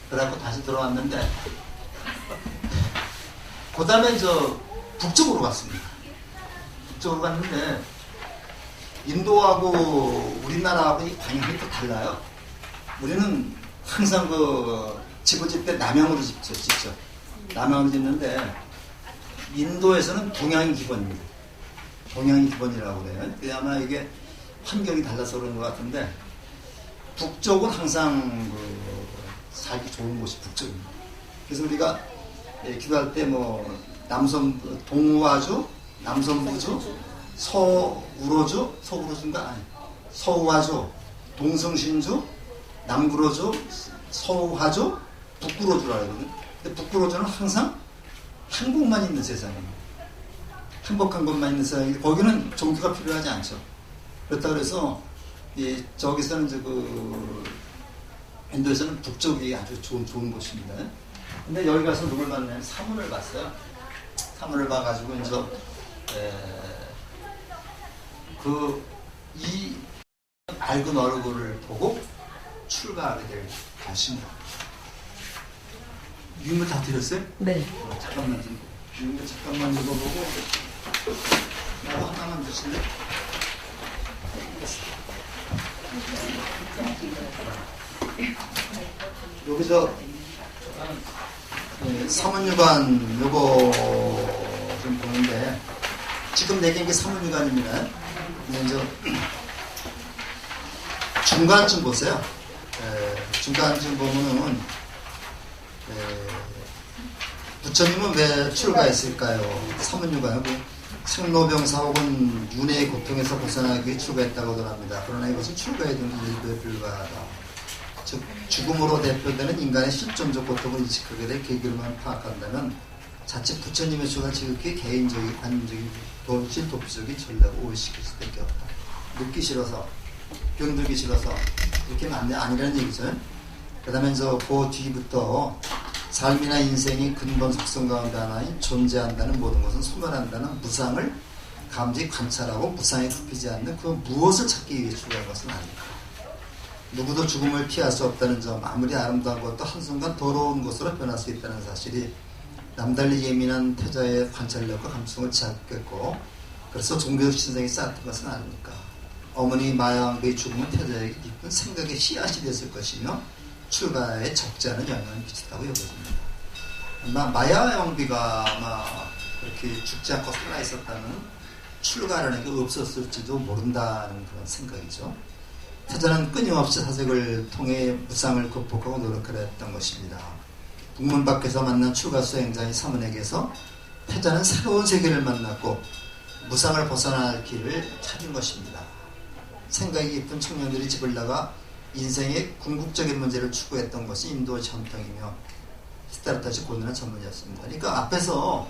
그래갖고 다시 들어왔는데, 그 다음에 북쪽으로 갔습니다. 북쪽으로 갔는데, 인도하고 우리나라하고 이 방향이 또 달라요. 우리는 항상 집을 짓 때 남향으로 짓죠. 남향으로 짓는데, 인도에서는 동향이 기본입니다. 동향이 기본이라고 그래요. 근데 아마 이게 환경이 달라서 그런 것 같은데, 북쪽은 항상 살기 좋은 곳이 북쪽입니다. 그래서 우리가 기도할 때 동우화주, 남선부주, 서우화주, 동성신주, 남구로주, 서우화주, 북구로주라고 하거든요. 근데 북구로주는 항상 행복만 있는 세상입니다. 행복한 것만 있는 세상인데, 거기는 종교가 필요하지 않죠. 그렇다 그래서 저기서는 인도에서는 북쪽이 아주 좋은 곳입니다. 근데 여기 가서 누굴 봤냐면 사문을 봤어요. 사문을 봐가지고 이 밝은 얼굴을 보고 출가하게 될 것입니다. 유인물 다 드렸어요? 네. 잠깐만 유인물 잠깐만 읽어보고 나도 하나만 주실래요? 여기서 사문유관 요거 좀 보는데 지금 내긴 게 사문유관입니다. 이제 중간쯤 보세요. 중간쯤 보면은 부처님은 왜 출가했을까요? 사문유관 생로병사 혹은 윤회의 고통에서 벗어나기 위해 출가했다고도 합니다. 그러나 이것은 출가의 일부에 불과하다. 즉 죽음으로 대표되는 인간의 실존적 고통을 인식하게 될 계기로만 파악한다면 자칫 부처님의 수가 지극히 개인적인 관념적인 도피적인 전략을 오해시킬 수밖에 없다. 늙기 싫어서 병들기 싫어서 이렇게 하면 아니라는 얘기죠. 그 다음에 그 뒤부터 삶이나 인생이 근본 속성 가운데 하나인 존재한다는 모든 것은 소멸한다는 무상을 감지 관찰하고 무상에 굽히지 않는 그 무엇을 찾기 위해 출가한 것은 아닙니다. 누구도 죽음을 피할 수 없다는 점, 아무리 아름다운 것도 한순간 더러운 것으로 변할 수 있다는 사실이 남달리 예민한 태자의 관찰력과 감성을 제압했고, 그래서 종교적 신성이 쌓였던 것은 아닙니까? 어머니 마야왕비의 죽음은 태자에게 깊은 생각의 씨앗이 됐을 것이며 출가에 적지 않은 영향을 미쳤다고 여겨집니다. 마야왕비가 아마 그렇게 죽지 않고 살아 있었다면 출가라는 게 없었을지도 모른다는 그런 생각이죠. 태자는 끊임없이 사색을 통해 무상을 극복하고 노력하려 했던 것입니다. 북문 밖에서 만난 출가 수행자인 사문에게서 태자는 새로운 세계를 만났고 무상을 벗어날 길을 찾은 것입니다. 생각이 깊은 청년들이 집을 나가 인생의 궁극적인 문제를 추구했던 것이 인도 전통이며 시타르타시 고난의 전문이었습니다. 그러니까 앞에서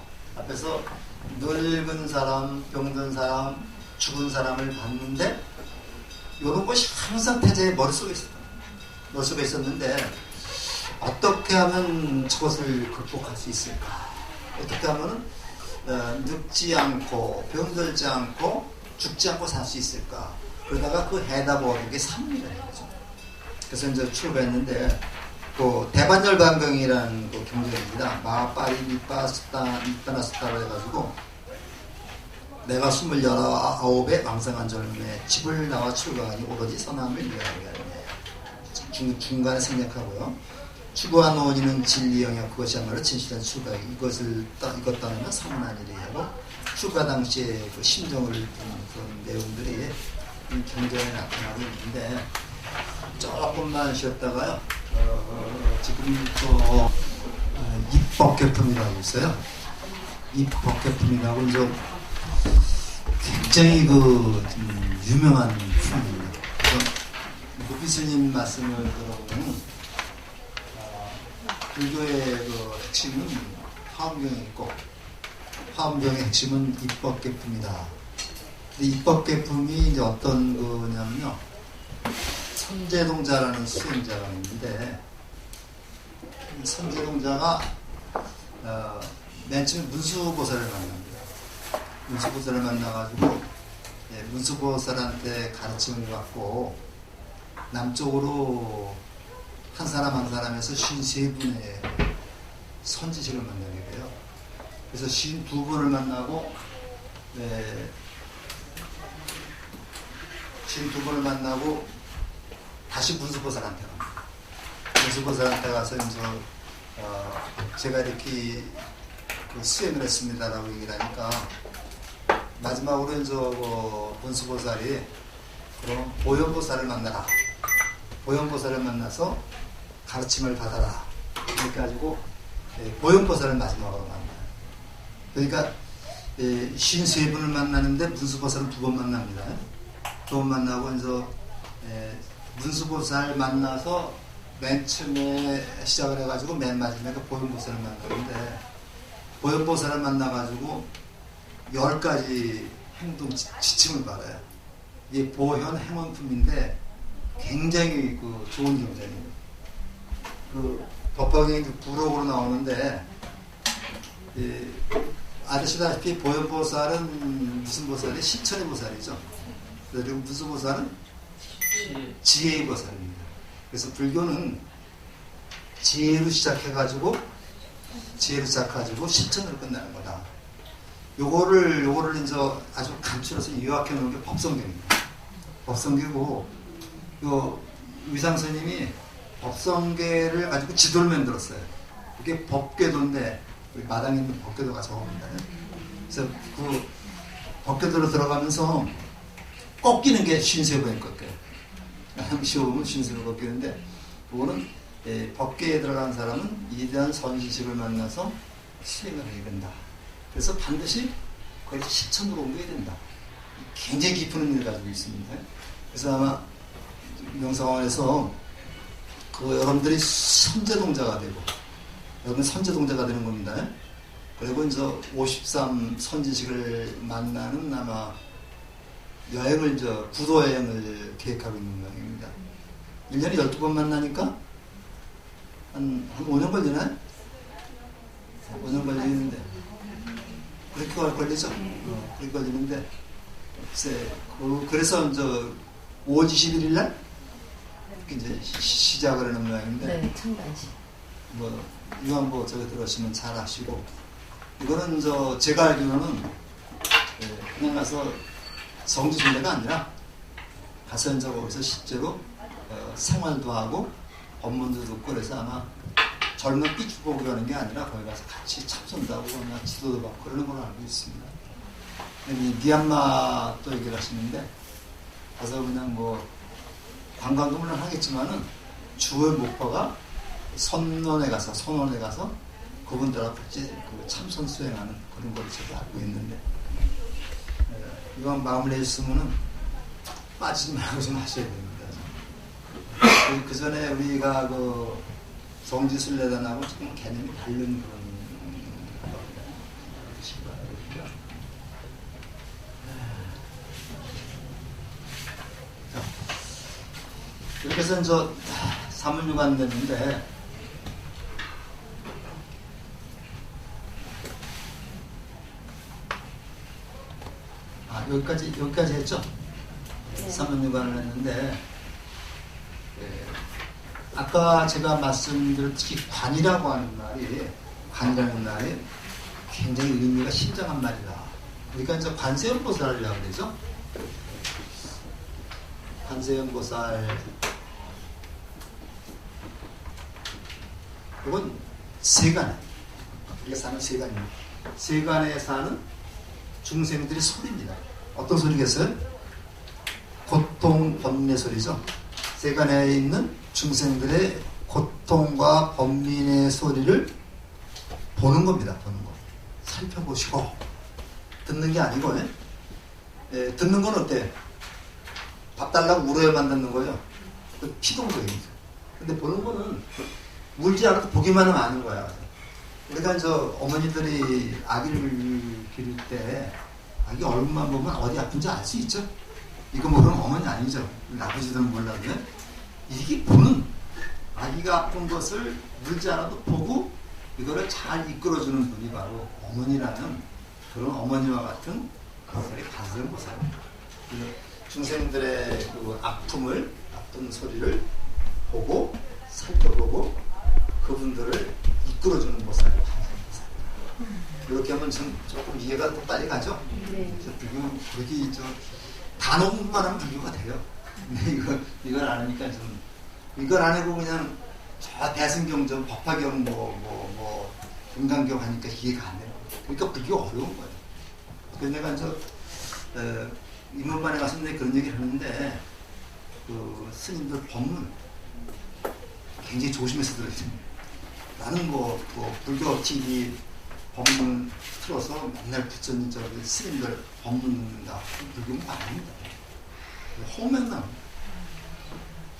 늙은 사람, 병든 사람, 죽은 사람을 봤는데 이런 것이 항상 태자의 머릿속에 있었는데 어떻게 하면 저것을 극복할 수 있을까? 어떻게 하면 늙지 않고 병들지 않고 죽지 않고 살 수 있을까? 그러다가 그 해답을 얻은 게 삼문이라는 거죠. 그래서 이제 출가했는데 그 대반열반경이라는 그 경전입니다. 마빠리 밑바나스타로 해가지고 내가 29에 왕성한 젊음에 집을 나와 출가하니 오로지 선함을 위하여 하네. 중간에 생략하고요. 추구한 원인은 진리 영역, 그것이야말로 진실한 출가. 이것 따르면 사문하니리 하고 출가 당시의 그 심정을 둔 그런 내용들이 경전에 나타나고 있는데 조금만 쉬었다가요. 지금 또 입법개품이라고 있어요. 입법개품이라고 이제 굉장히 유명한 품입니다. 무비스님 말씀을 들어보면 불교의 그 핵심은 화엄경에 있고 화엄경의 핵심은 입법개품이다. 입법개품이 이제 어떤 거냐면요. 선제동자라는 수행자가 있는데 선제동자가 맨 처음에 문수보살을 만납니다. 문수보살을 만나가지고 문수보살한테 가르침을 받고 남쪽으로 한 사람 한 사람에서 53분의 선지식을 만나게 돼요. 그래서 52분을 만나고 52분을 만나고 다시 문수보살한테 갑니다. 문수보살한테 가서 이제 제가 이렇게 수행을 했습니다라고 얘기를 하니까 마지막으로 이제 문수보살이 그럼 보현보살을 만나라. 보현보살을 만나서 가르침을 받아라. 이렇게 가지고 보현보살을 마지막으로 만나요. 그러니까 53분을 만나는데 문수보살은 2번 만납니다. 2번 만나고 이제 문수보살 만나서 맨 처음에 시작을 해가지고 맨 마지막에 보현보살을 만나는데 보현보살을 만나가지고 10가지 행동 지침을 받아요. 이게 보현 행원품인데 굉장히 좋은 경전이에요. 법화경에 부록으로 나오는데 아시다시피 보현보살은 무슨 보살이? 신천의 보살이죠. 그리고 문수보살은 지혜의 보살입니다. 그래서 불교는 지혜로 시작해가지고 실천으로 끝나는 거다. 요거를 이제 아주 간추려서 요약해 놓은 게 법성경입니다. 법성경이고 요 위상스님이 법성계를 가지고 지도를 만들었어요. 그게 법궤도인데 우리 마당에 있는 법궤도가 저겁니다. 그래서 그 법궤도로 들어가면서 꺾이는 게 53번에 꺾여요. 15분 53번 꺾이는데 그거는 법계에 들어간 사람은 이대한 선지식을 만나서 수행을 해야 된다. 그래서 반드시 거의 실천으로 옮겨야 된다. 굉장히 깊은 의미를 가지고 있습니다. 그래서 아마 명상원에서 그 여러분들이 선제동자가 되고 여러분 선제동자가 되는 겁니다. 그리고 이제 53 선지식을 만나는 아마 여행을 부도 여행을 계획하고 있는 모양입니다. 1년에 12번 만나니까 한 5년 걸리나요? 5년 걸리는데 그렇게 걸리죠? 그렇게 걸리는데 그래서 이제 5월 21일 날 이제 시작을 하는 모양인데 네, 창단식. 이건 저기 들어오시면 잘 아시고 이거는 제가 알기로는 그냥 가서 성지순례가 아니라 가서 이제 거기서 실제로 생활도 하고 법문도 듣고 그래서 아마 젊은 삐죽보고 하는 게 아니라 거기 가서 같이 참선도 하고 그냥 지도도 받고 그러는 걸로 알고 있습니다. 미얀마 또 얘기를 하시는데 가서 그냥 관광도 물론 하겠지만은 주요 목표가 선원에 가서 그분들하고 같이 참선 수행하는 그런 걸 제가 알고 있는데 이건 마무리 해주시면은 빠지지 말고 좀 하셔야 됩니다. 그 전에 우리가 성지순례단하고 조금 개념이 다른 그런 겁니다. 이렇게 해서 사문유관 됐는데 여기까지 했죠? 네. 사문유관을 했는데 아까 제가 말씀드렸듯이 관이라고 하는 관이라는 말이 굉장히 의미가 심장한 말이다. 그러니까 이제 관세음보살이라고 그러죠. 관세음보살 이건 세간에 우리가 사는 세간입니다. 세간에 사는 중생들의 소리입니다. 어떤 소리겠어요? 고통 번민의 소리죠. 세간에 있는 중생들의 고통과 번민의 소리를 보는 겁니다. 보는 거. 살펴보시고 듣는 게 아니고 듣는 건 어때? 밥 달라고 울어야만 듣는 거예요. 그 피동적입니다. 근데 보는 거는 울지 않아도 보기만 하면 아는 거야. 우리가 어머니들이 아기를 기를 때 아기 얼굴만 보면 어디 아픈지 알 수 있죠? 이거 모르는 어머니 아니죠? 아버지들은 몰라도 이게 보는 아기가 아픈 것을 울지 않아도 보고 이거를 잘 이끌어주는 분이 바로 어머니라는 그런 어머니와 같은 그들의 관세음보살입니다. 중생들의 아픈 소리를 보고 살펴보고 그분들을 이끌어주는 보살이 관세음보살입니다. 이렇게 하면 조금 이해가 더 빨리 가죠? 네. 불교 단어 공부만 하면 불교가 돼요. 근데 이걸 안 하니까 이걸 안 하고 그냥 대승경 법화경 금강경 하니까 이해가 안 돼요. 그러니까 불교 어려운 거예요. 그래서 내가 임원반에 가서 내가 그런 얘기를 하는데 스님들 법문 굉장히 조심해서 들어야 됩니다. 나는 불교 TV 법문 틀어서 맨날 부처님 스님들 법문 듣는다. 불교는 아닙니다. 호면만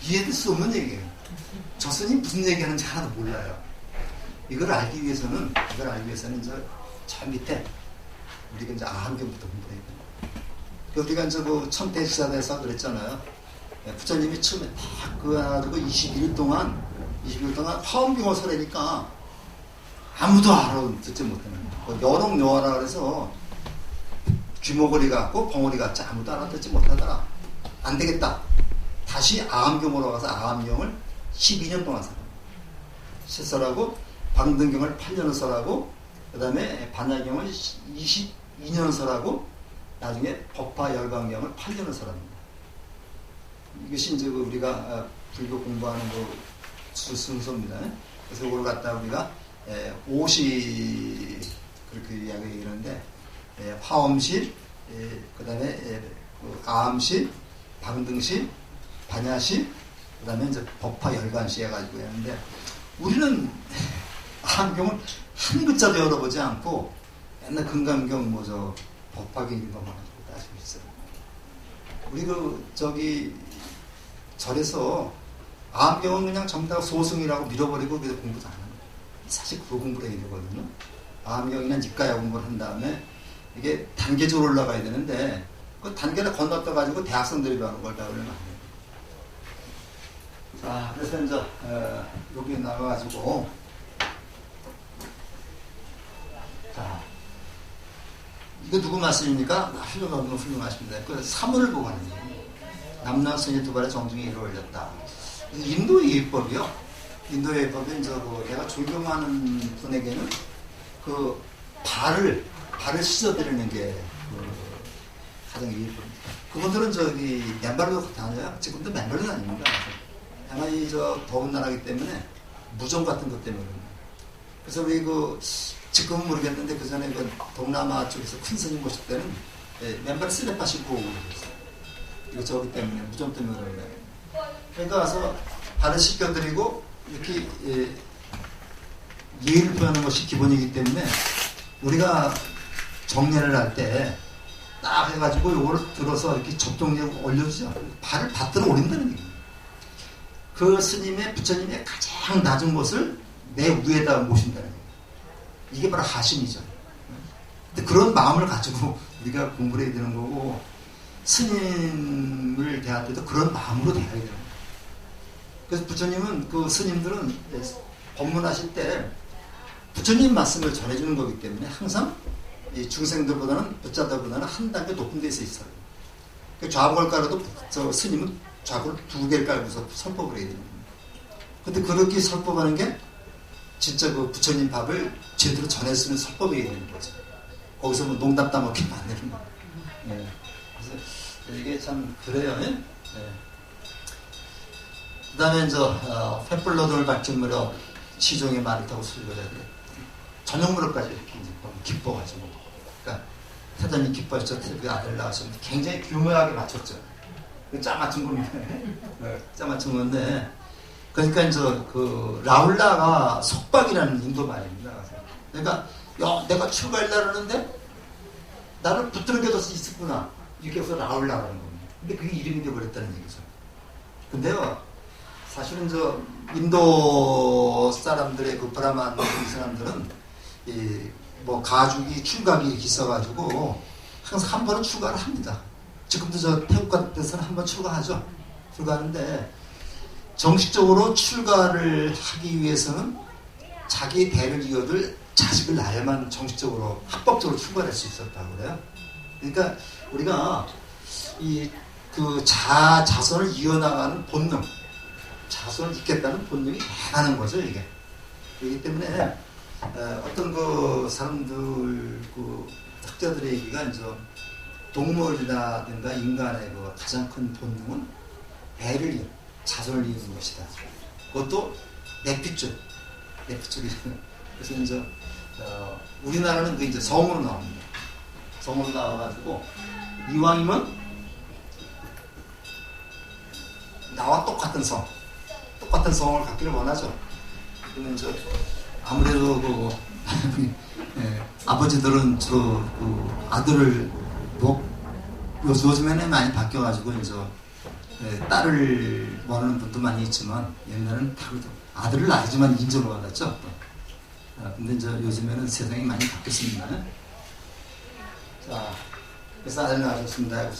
이해될 수 없는 얘기예요. 저 스님 무슨 얘기하는지 하나도 몰라요. 이걸 알기 위해서는 저 밑에 우리가 이제 아한경부터 공부해야 돼요. 우리가 천태지사대에서 그랬잖아요. 부처님이 처음에 딱 가지고 21일 동안 화엄경을 설하니까 아무도 알아듣지 못하는 거예요. 여롱여화라 그래서 귀머거리 같고 벙어리 같지 아무도 알아듣지 못하더라. 안 되겠다. 다시 아함경으로 가서 아함경을 12년 동안 설합니다. 실설하고 방등경을 8년을 설하고 그 다음에 반야경을 22년을 설하고 나중에 법화열반경을 8년을 설합니다. 이것이 이제 우리가 불교 공부하는 순서입니다. 그래서 이걸 갖다 우리가 옷이 그렇게 이야기하는데 화엄실, 그 다음에 아암실, 방등실, 반야실, 그 다음에 이제 법화 열반실 해가지고 했는데 우리는 암경을 한 글자도 열어보지 않고 맨날 금강경 뭐저 법화경 이런 것만 가지고 따지고 있어요. 우리 절에서 암경은 그냥 전부 다 소승이라고 밀어버리고 그래서 공부도 안 하는 거예요. 사실 그거 공부를 해야 되거든요. 암경이나 니까야 공부를 한 다음에 이게 단계적으로 올라가야 되는데 그 단계를 건너떠 가지고 대학생들이 배우는 걸 배우려면 안 돼요. 자, 그래서 이제 여기 나가가지고 자, 이거 누구 말씀입니까? 훌륭하십니다. 그 사문을 보고 하는 거예요. 남남선이 두 발의 정중에 이를 올렸다. 인도의 예법이요. 인도의 예법은 내가 존경하는 분에게는 그 발을 씻어드리는 게 가장 예법입니다. 그분들은 맨발로 다녀요. 지금도 맨발은 아닙니다. 다만 더운 나라기 때문에 무좀 같은 것 때문에. 그래서 우리 지금은 모르겠는데 그 전에 동남아 쪽에서 큰 스님 모실 때는 맨발 슬리퍼 신고 그랬어요. 이거 저기 때문에 무좀 때문에 그러네. 그러니까 와서 발을 씻겨드리고 이렇게 예의를 표하는 것이 기본이기 때문에 우리가 정례를 할 때 딱 해가지고 이걸 들어서 이렇게 접종력 올려주죠. 발을 받들어 올린다는 얘기예요. 그 스님의 부처님의 가장 낮은 곳을 내 위에다 모신다는 얘기예요. 이게 바로 하심이죠. 근데 그런 마음을 가지고 우리가 공부를 해야 되는 거고 스님을 대할 때도 그런 마음으로 대해야 되는 거예요. 그래서 부처님은 그 스님들은 법문하실 때 부처님 말씀을 전해주는 거기 때문에 항상 이 중생들보다는 부자들보다는 한 단계 높은 데서 있어요. 좌복을 깔아도 저 스님은 좌복을 2개를 깔고서 설법을 해야 되는 거예요. 근데 그렇게 설법하는 게 진짜 그 부처님 밥을 제대로 전할 수 있는 설법이 해야 되는 거죠. 거기서 뭐 농담 따먹기는 안 되는 거예요. 네. 그래서 이게 참 그래요. 네. 그 다음에 횃불로돈을 밝힌 무렵 시종의 말을 타고 수리를 해야 돼. 저녁 무렵까지 이렇게 기뻐가지고. 그러니까 태자님 기뻐하셨죠. 그 아들 낳으셨는데 굉장히 규모하게 맞췄죠. 짜 맞춘 겁니다. 짜 맞춘 건데. 그러니까 라울라가 속박이라는 인도 말입니다. 그러니까 내가 출가하려고 하는데 나를 붙들게 수 있었구나. 이렇게 해서 라울라라는 겁니다. 근데 그게 이름이 되어버렸다는 얘기죠. 근데요, 사실은 인도 사람들의 그 브라만 사람들은 가죽이 출가기 이렇게 있어가지고 항상 한 번은 출가를 합니다. 지금도 태국 같은 데서는 한 번 출가하죠. 출가하는데 정식적으로 출가를 하기 위해서는 자기 대를 이어들 자식을 낳아야만 정식적으로 합법적으로 출가할 수 있었다고 그래요. 그러니까 우리가 자손을 이어나가는 본능, 자손을 잇겠다는 본능이 강하는 거죠, 이게. 그렇기 때문에 어떤 사람들 학자들의 얘기가 동물이라든가 인간의 가장 큰 본능은 배를 자손을 이루는 것이다. 그것도 내피줄. 그래서 우리나라는 성으로 나옵니다. 성으로 나와가지고 이왕이면 나와 똑같은 성을 갖기를 원하죠. 그러면 아무래도 아버지들은 아들을 요즘에는 많이 바뀌어가지고 딸을 원하는 분도 많이 있지만 옛날에는 아들을 낳아야지만 인정을 받았죠. 근데 요즘에는 세상이 많이 바뀌었습니다. 자, 그래서 아들 낳으셨습니다.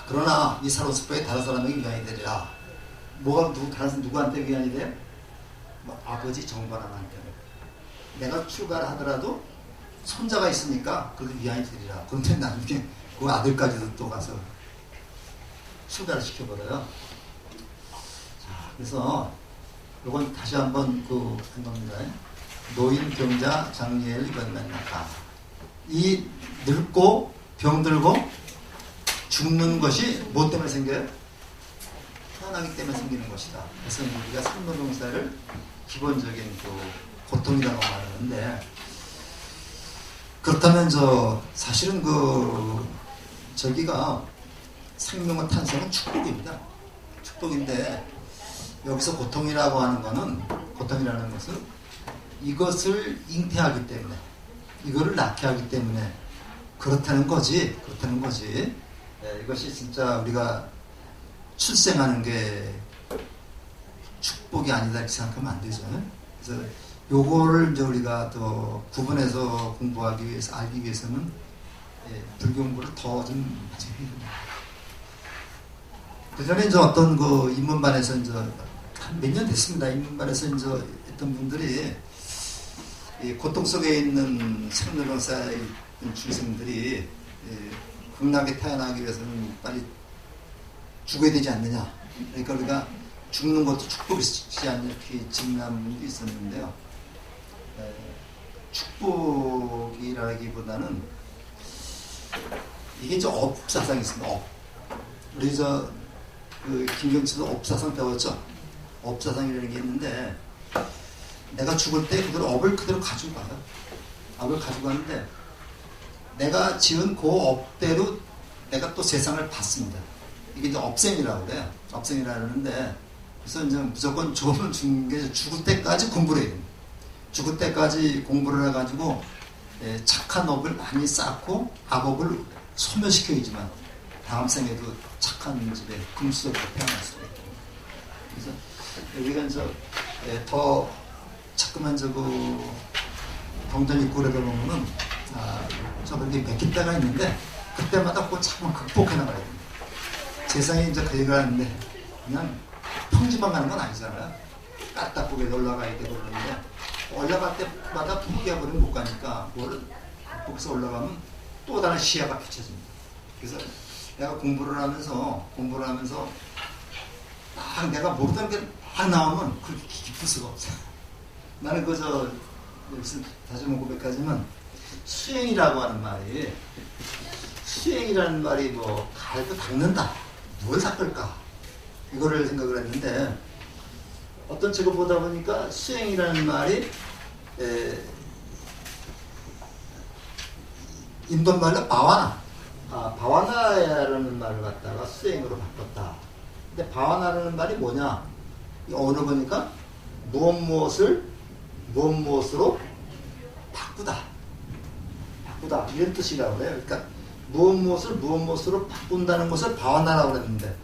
그러나 이 사로운 습법에 다른 사람에게 위안이 되리라. 누구한테 위안이 돼? 아버지 정반환한테. 내가 출가를 하더라도 손자가 있으니까 그게 위안이 되리라. 그런데 나중에 그 아들까지도 또 가서 출가를 시켜버려요. 자, 그래서 이건 다시 한번 한 겁니다. 노인, 병자, 장례를 이번 만났다. 이 늙고 병들고 죽는 것이 뭐 때문에 생겨요? 태어나기 때문에 생기는 것이다. 그래서 우리가 생로병사를 기본적인 그 고통이라고 말하는데, 그렇다면 사실은 저기가 생명의 탄생은 축복입니다. 축복인데 여기서 고통이라는 것은 이것을 잉태하기 때문에, 이거를 낳게 하기 때문에 그렇다는 거지. 이것이 진짜 우리가 출생하는 게 축복이 아니다 이렇게 생각하면 안 되죠. 그래서 요거를 이제 우리가 더 구분해서 공부하기 위해서, 알기 위해서는 불교 공부를 더 좀 하셔야 됩니다. 그 전에 이제 어떤 인문반에서 이제 한 몇 년 됐습니다. 인문반에서 이제 어떤 분들이 이 고통 속에 있는 생로병사의 중생들이 극락에 태어나기 위해서는 빨리 죽어야 되지 않느냐. 그러니까 우리가 죽는 것도 축복이지 않냐 이렇게 질문한 분도 있었는데요. 축복이라기보다는 이게 이제 업사상이 있습니다. 우리 김경치도 업사상 배웠죠. 업사상이라는 게 있는데, 내가 죽을 때 업을 그대로 가지고 가요. 업을 가지고 가는데 내가 지은 그 업대로 내가 또 세상을 봤습니다. 이게 이제 업생이라고 그래요. 업생이라고 그러는데, 그래서 이제 무조건 죽으면 죽는 게 죽을 때까지 공부를 해야 됩니다. 죽을 때까지 공부를 해가지고 착한 업을 많이 쌓고 악업을 소멸시켜야지만 다음 생에도 착한 집에 금수저로 태어날 수가 있다. 그래서 우리가 이제 더 자꾸만 경전 있고 그러다 보면은 저렇게 맥힐 때가 있는데, 그때마다 그거 자꾸만 극복해 나가야 됩니다. 세상에 이제 그 얘기를 하는데 그냥 평지만 가는 건 아니잖아요. 까딱하게 올라가야 되고 그러는데, 올라갈 때마다 포기해버리면 못 가니까 그거를 극복해서 올라가면 또 다른 시야가 펼쳐집니다. 그래서 내가 공부를 하면서 딱 내가 모르던 게 막 나오면 그렇게 기쁠 수가 없어요. 나는 여기서 다시 한번 고백하지만, 수행이라는 말이 갈고 닦는다, 뭘 닦을까, 이거를 생각을 했는데, 어떤 책을 보다 보니까 수행이라는 말이 인도 말로 바와나라는 말을 갖다가 수행으로 바꿨다. 근데 바와나라는 말이 뭐냐? 어느 보니까 무엇으로 바꾸다 이런 뜻이라고 그래요. 그러니까 무엇으로 바꾼다는 것을 바와나라고 그랬는데,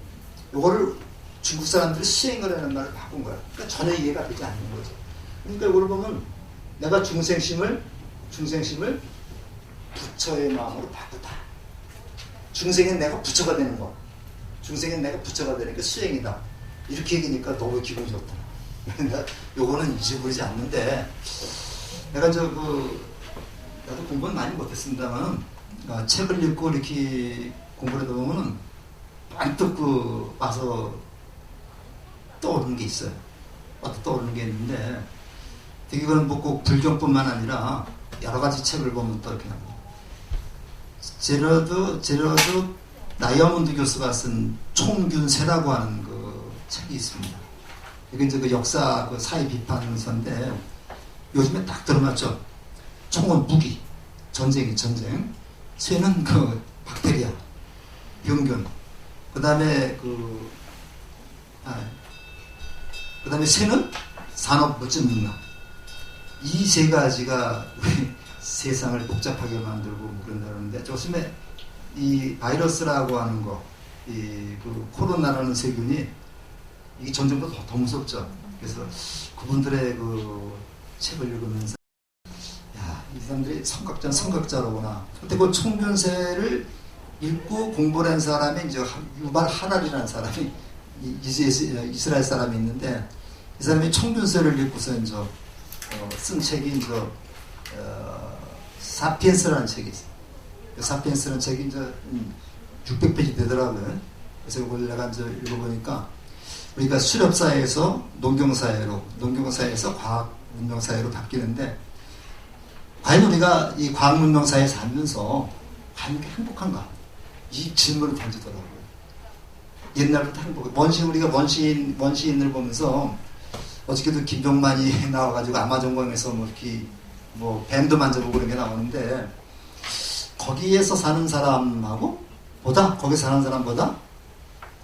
이거를 중국 사람들이 수행을 하는 말을 바꾼 거야. 그러니까 전혀 이해가 되지 않는 거죠. 그러니까 이걸 보면 내가 중생심을 부처의 마음으로 바꾸다. 중생엔 내가 부처가 되는 거. 중생엔 내가 부처가 되는 게 수행이다. 이렇게 얘기니까 너무 기분이 좋다. 그러니까 요거는 잊어버리지 않는데, 내가 나도 공부는 많이 못했습니다만, 책을 읽고 이렇게 공부를 하다 보면은 반뜩 와서 떠오르는 게 있어요. 떠오르는 게 있는데, 이거는 꼭 불교뿐만 아니라 여러 가지 책을 보면 또 이렇게 나옵니다. 제러드 나이아몬드 교수가 쓴 총균세라고 하는 책이 있습니다. 이게 이제 역사 사회 비판서인데, 요즘에 딱 들어맞죠. 총은 무기, 전쟁. 쇠는 박테리아, 병균. 그 다음에 쇠는 산업 멋진 능력. 이 세 가지가 우리 세상을 복잡하게 만들고 그런다는데, 요즘에 이 바이러스라고 하는 거, 코로나라는 세균이 이 전쟁보다 더 무섭죠. 그래서 그분들의 책을 읽으면서, 이 사람들이 성각자로구나. 근데 총균세를 읽고 공부를 한 사람이 이제 유발 하랄이라는 사람이, 이스라엘 사람이 있는데, 이 사람이 총균세를 읽고서 이제 쓴 책이 이제 사피엔스라는 책이 있어요. 사피엔스라는 책이 이제 600페이지 되더라고요. 그래서 이걸 내가 이제 읽어보니까, 우리가 수렵사회에서 농경사회에서 과학문명사회로 바뀌는데, 과연 우리가 이 과학문명사회에 살면서 과연 행복한가? 이 질문을 던지더라고요. 옛날부터 행복. 우리가 원시인을 보면서 어저께도 김종만이 나와가지고 아마존강에서 뭐 이렇게 뭐 뱀도 만져보고 그런 게 나오는데 거기에서 사는 사람하고 거기 사는 사람보다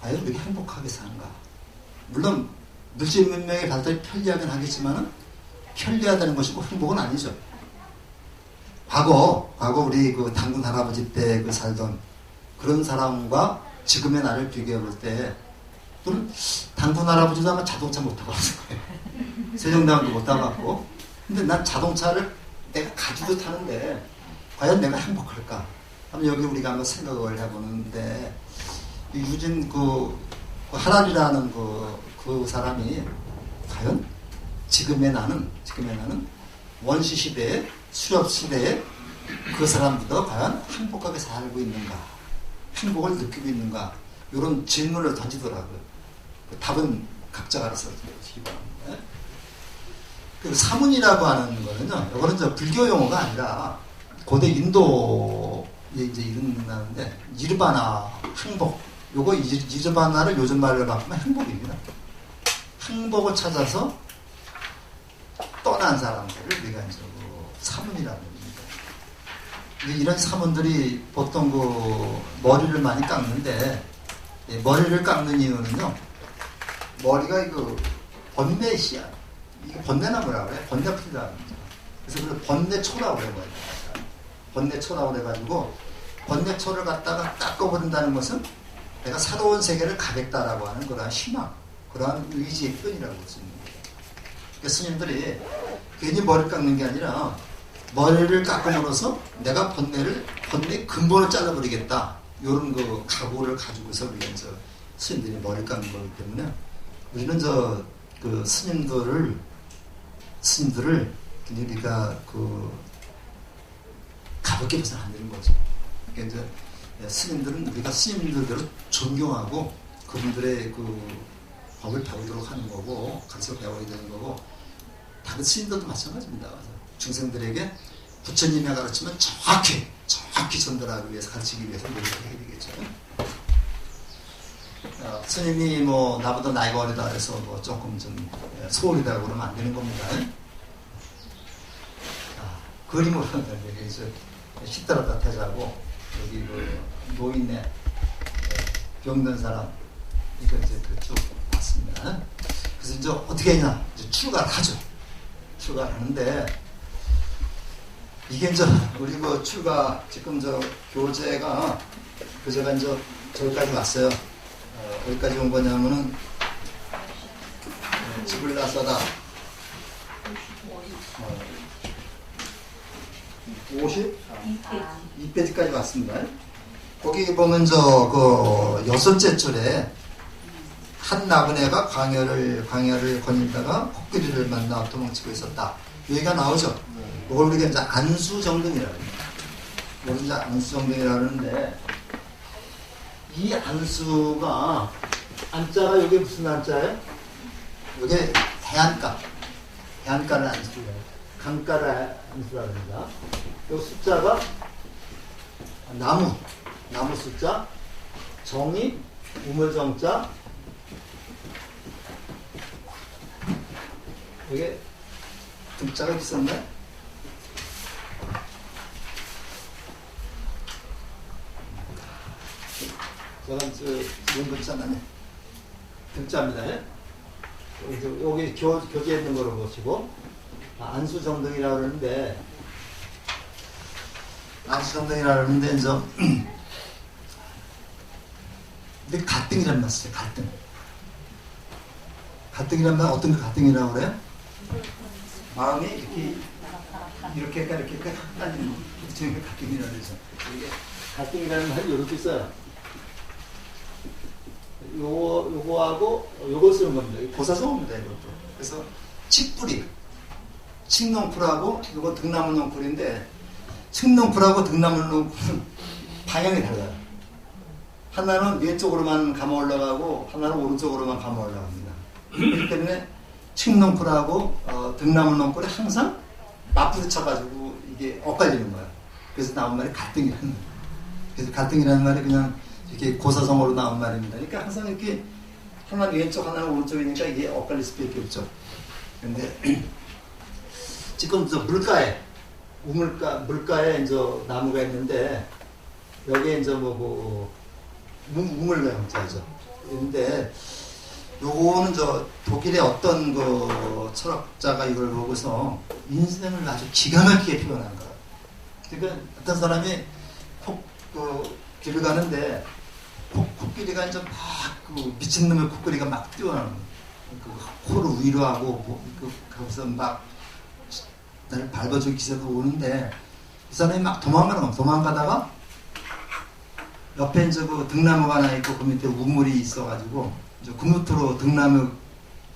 과연 우리가 행복하게 사는가? 물론 물질 문명의 발달이 편리하긴 하겠지만은 편리하다는 것이고 행복은 아니죠. 과거 우리 그 당군 할아버지 때 그 살던 그런 사람과 지금의 나를 비교해 볼 때 또는 당군 할아버지도 아마 자동차 못 타고 왔을 거예요. 세종대왕도 못 타봤고. 근데 난 자동차를 내가 가지고 타는데 과연 내가 행복할까? 하면 여기 우리가 한번 생각을 해보는데 유진 하랄이라는 그 사람이 과연 지금의 나는 원시 시대에 수렵 시대에 그 사람들도 과연 행복하게 살고 있는가? 행복을 느끼고 있는가? 이런 질문을 던지더라고요. 그 답은 각자가 알아서 주시기 바랍니다. 그 사문이라고 하는 거는요, 이거는 저 불교 용어가 아니라 고대 인도에 이제 이른다는데 니르바나 행복. 요거 니르바나를 요즘 말로 바꾸면 행복입니다. 행복을 찾아서 떠난 사람들을 우리가 이제 사문이라고 합니다. 이런 사문들이 보통 머리를 많이 깎는데 머리를 깎는 이유는요, 머리가 번뇌씨야. 이게 번뇌나무라고 해요. 번뇌풀이라고 합니다. 그래서 그걸 번뇌초라고 해요. 번뇌초라고 해가지고 번뇌초를 갖다가 닦아버린다는 것은 내가 새로운 세계를 가겠다라고 하는 그러한 희망, 그러한 의지의 표현이라고 볼 수 있는 거예요. 그러니까 스님들이 괜히 머리를 깎는 게 아니라 머리를 깎음으로써 내가 번뇌의 근본을 잘라버리겠다. 이런 각오를 가지고서 우리가 스님들이 머리를 깎는 거기 때문에 우리는 스님들을 우리가 가볍게 봐서는 안 되는 거죠. 그러니까 스님들은 우리가 스님들대로 존경하고 그분들의 법을 배우도록 하는 거고, 가르쳐 배워야 되는 거고, 다른 스님들도 마찬가지입니다. 중생들에게 부처님의 가르침은 정확히 전달하기 위해서, 가르치기 위해서 노력해야 되겠죠. 스님이 나보다 나이가 어리다 해서 조금 좀 소홀이다 그러면 안 되는 겁니다. 그림으로 여기서 식사를 따뜻하자고 여기 노인네 병든 사람 이거 이제 쭉 봤습니다. 그래서 이제 어떻게 했냐? 이제 출가를 하죠. 출가를 하는데 이게 이제 우리 출가 지금 교재가 제가 이제 저기까지 왔어요. 어디까지 온 거냐면은 집을 나서다 52페이지까지 왔습니다. 거기 보면 여섯째 줄에 한 나그네가 광야를 거닐다가 코끼리를 만나 도망치고 있었다. 여기가 나오죠. 이걸 우리가 이제 안수정등이라고 합니다. 이걸 이제 안수정등이라고 하는데 이 안수가 안자가 여기 무슨 안자예요? 이게 대안가를 안수예요. 강가를 안수라고 합니다. 이 숫자가 나무 숫자, 정이 우물정자, 이게 등자가 있었네. 저는 이런 글자는 등자입니다. 여기 교재에 있는 거로 보시고 안수정등이라고 그러는데 이제 근데 가등이란 말 쓰요. 가등이란 말 어떤 게 가등이라고 그래요? 마음이 이렇게 흩날리는 게 가등이라고 그러죠. 이게 가등이라는 말이 이렇게 써요. 요거하고 요거 쓰는 겁니다. 보사성어입니다. 이것도. 그래서 칡뿌리, 칡농풀하고 요거 등나무 농풀인데 칡농풀하고 등나무 농풀은 방향이 달라요. 하나는 왼쪽으로만 감아 올라가고 하나는 오른쪽으로만 감아 올라갑니다. 그렇기 때문에 칡농풀하고 등나무 농풀이 항상 맞부딪혀가지고 이게 엇갈리는 거예요. 그래서 나온 말이 갈등이라는 거예요. 그래서 갈등이라는 말이 그냥 이렇게 고사성어로 나온 말입니다. 그러니까 항상 이렇게 하나는 왼쪽 하나는 오른쪽이니까 이게 엇갈릴 수밖에 없죠. 근데 지금 저 물가에 물가에 이제 나무가 있는데 여기에 이제 우물가 형자죠. 근데 요거는 저 독일의 어떤 그 철학자가 이걸 보고서 인생을 아주 기가 막히게 표현한 거예요. 그러니까 어떤 사람이 길을 가는데 코끼리가 이제 막 미친놈의 코끼리가 막 뛰어나는 코를 위로 하고 거기서 막 나를 밟아줄 기세가 오는데 이 사람이 막 도망가다가 옆에 이제 그 등나무가 하나 있고 그 밑에 우물이 있어가지고 이제 그 밑으로 등나무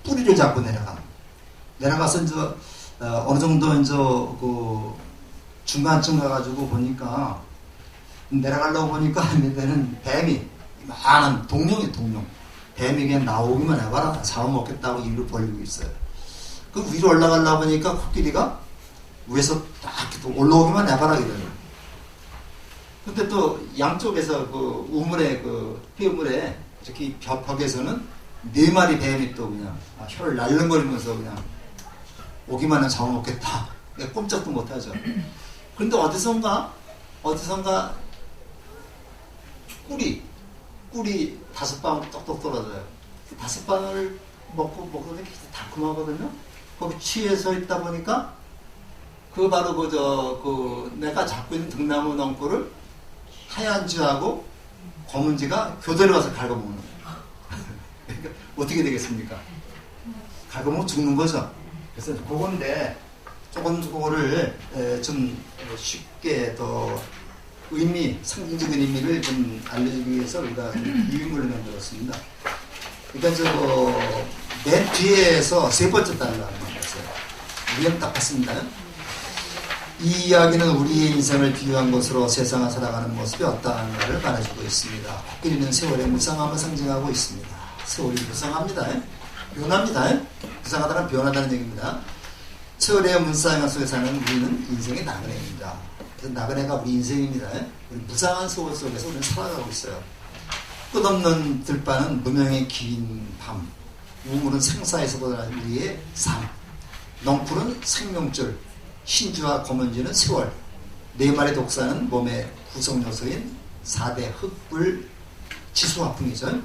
뿌리를 잡고 내려가서 이제 어느 정도 이제 그 중간쯤 가가지고 보니까 내려가려고 보니까 밑에는 뱀이 많은 동룡 뱀이 그냥 나오기만 해봐라 다 잡아먹겠다고 입을 벌리고 있어요. 그 위로 올라가려고 보니까 코끼리가 위에서 딱 올라오기만 해봐라 이러요. 근데 또 양쪽에서 그 우물에 폐우물에 이렇게 벽에서는 4마리 뱀이 또 그냥 혀를 날름거리면서 그냥 오기만 하면 잡아먹겠다. 꼼짝도 못하죠. 그런데 어디선가 꿀이 5방울 똑똑 떨어져요. 5방울 먹고 이렇게 달콤하거든요. 거기 취해서 있다 보니까 그 바로 내가 잡고 있는 등나무 넝쿨을 하얀 쥐하고 검은 쥐가 교대로 와서 갉아먹는 거예요. 그러니까 어떻게 되겠습니까? 갉아먹으면 죽는 거죠. 그래서 그건데 조금 그거를 좀 쉽게 더 상징적인 의미를 좀 알려주기 위해서 우리가 이유물을 만들었습니다. 그러니까 맨 뒤에서 3번째 단어를 한번 봤어요. 위험 딱 봤습니다. 이 이야기는 우리의 인생을 비유한 것으로 세상을 살아가는 모습이 어떠한가를 말해주고 있습니다. 코끼리는 세월의 무상함을 상징하고 있습니다. 세월이 무상합니다. 변합니다. 무상하다는 변하다는 얘기입니다. 세월의 무상함 속에 사는 우리는 인생의 나그네입니다. 그래서 나그네가 우리 인생입니다. 우리 무상한 세월 속에서 우리는 살아가고 있어요. 끝없는 들바는 무명의 긴 밤, 우물은 생사에서 보다는 우리의 삶, 넝쿨은 생명줄, 흰쥐와 검은쥐는 세월, 4마리 독사는 몸의 구성요소인 4대 흙불 지수화풍이죠.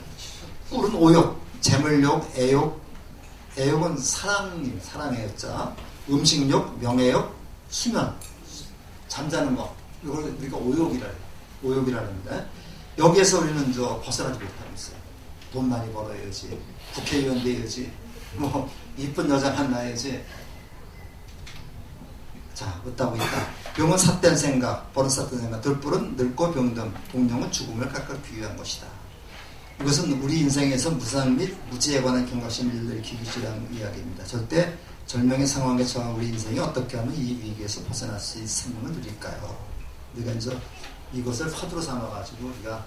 꿀은 오욕, 재물욕, 애욕은 사랑의 여자, 음식욕, 명예욕, 수면, 잠자는 것, 이걸 우리가 오욕이라 합니다. 여기에서 우리는 벗어나지 못하고 있어요. 돈 많이 벌어야지, 국회의원 돼야지, 이쁜 여자 만나야지. 자, 어떠고 있다. 병은 삿된 생각, 버릇 삿된 생각, 들불은 늙고 병듦, 공룡은 죽음을 각각 비유한 것이다. 이것은 우리 인생에서 무상 및 무지에 관한 경각심을 일으키기 위한 이야기입니다. 절대 절명의 상황에 처한 우리 인생이 어떻게 하면 이 위기에서 벗어날 수 있는 생명을 누릴까요? 우리가 이제 이것을 화두로 삼아가지고 우리가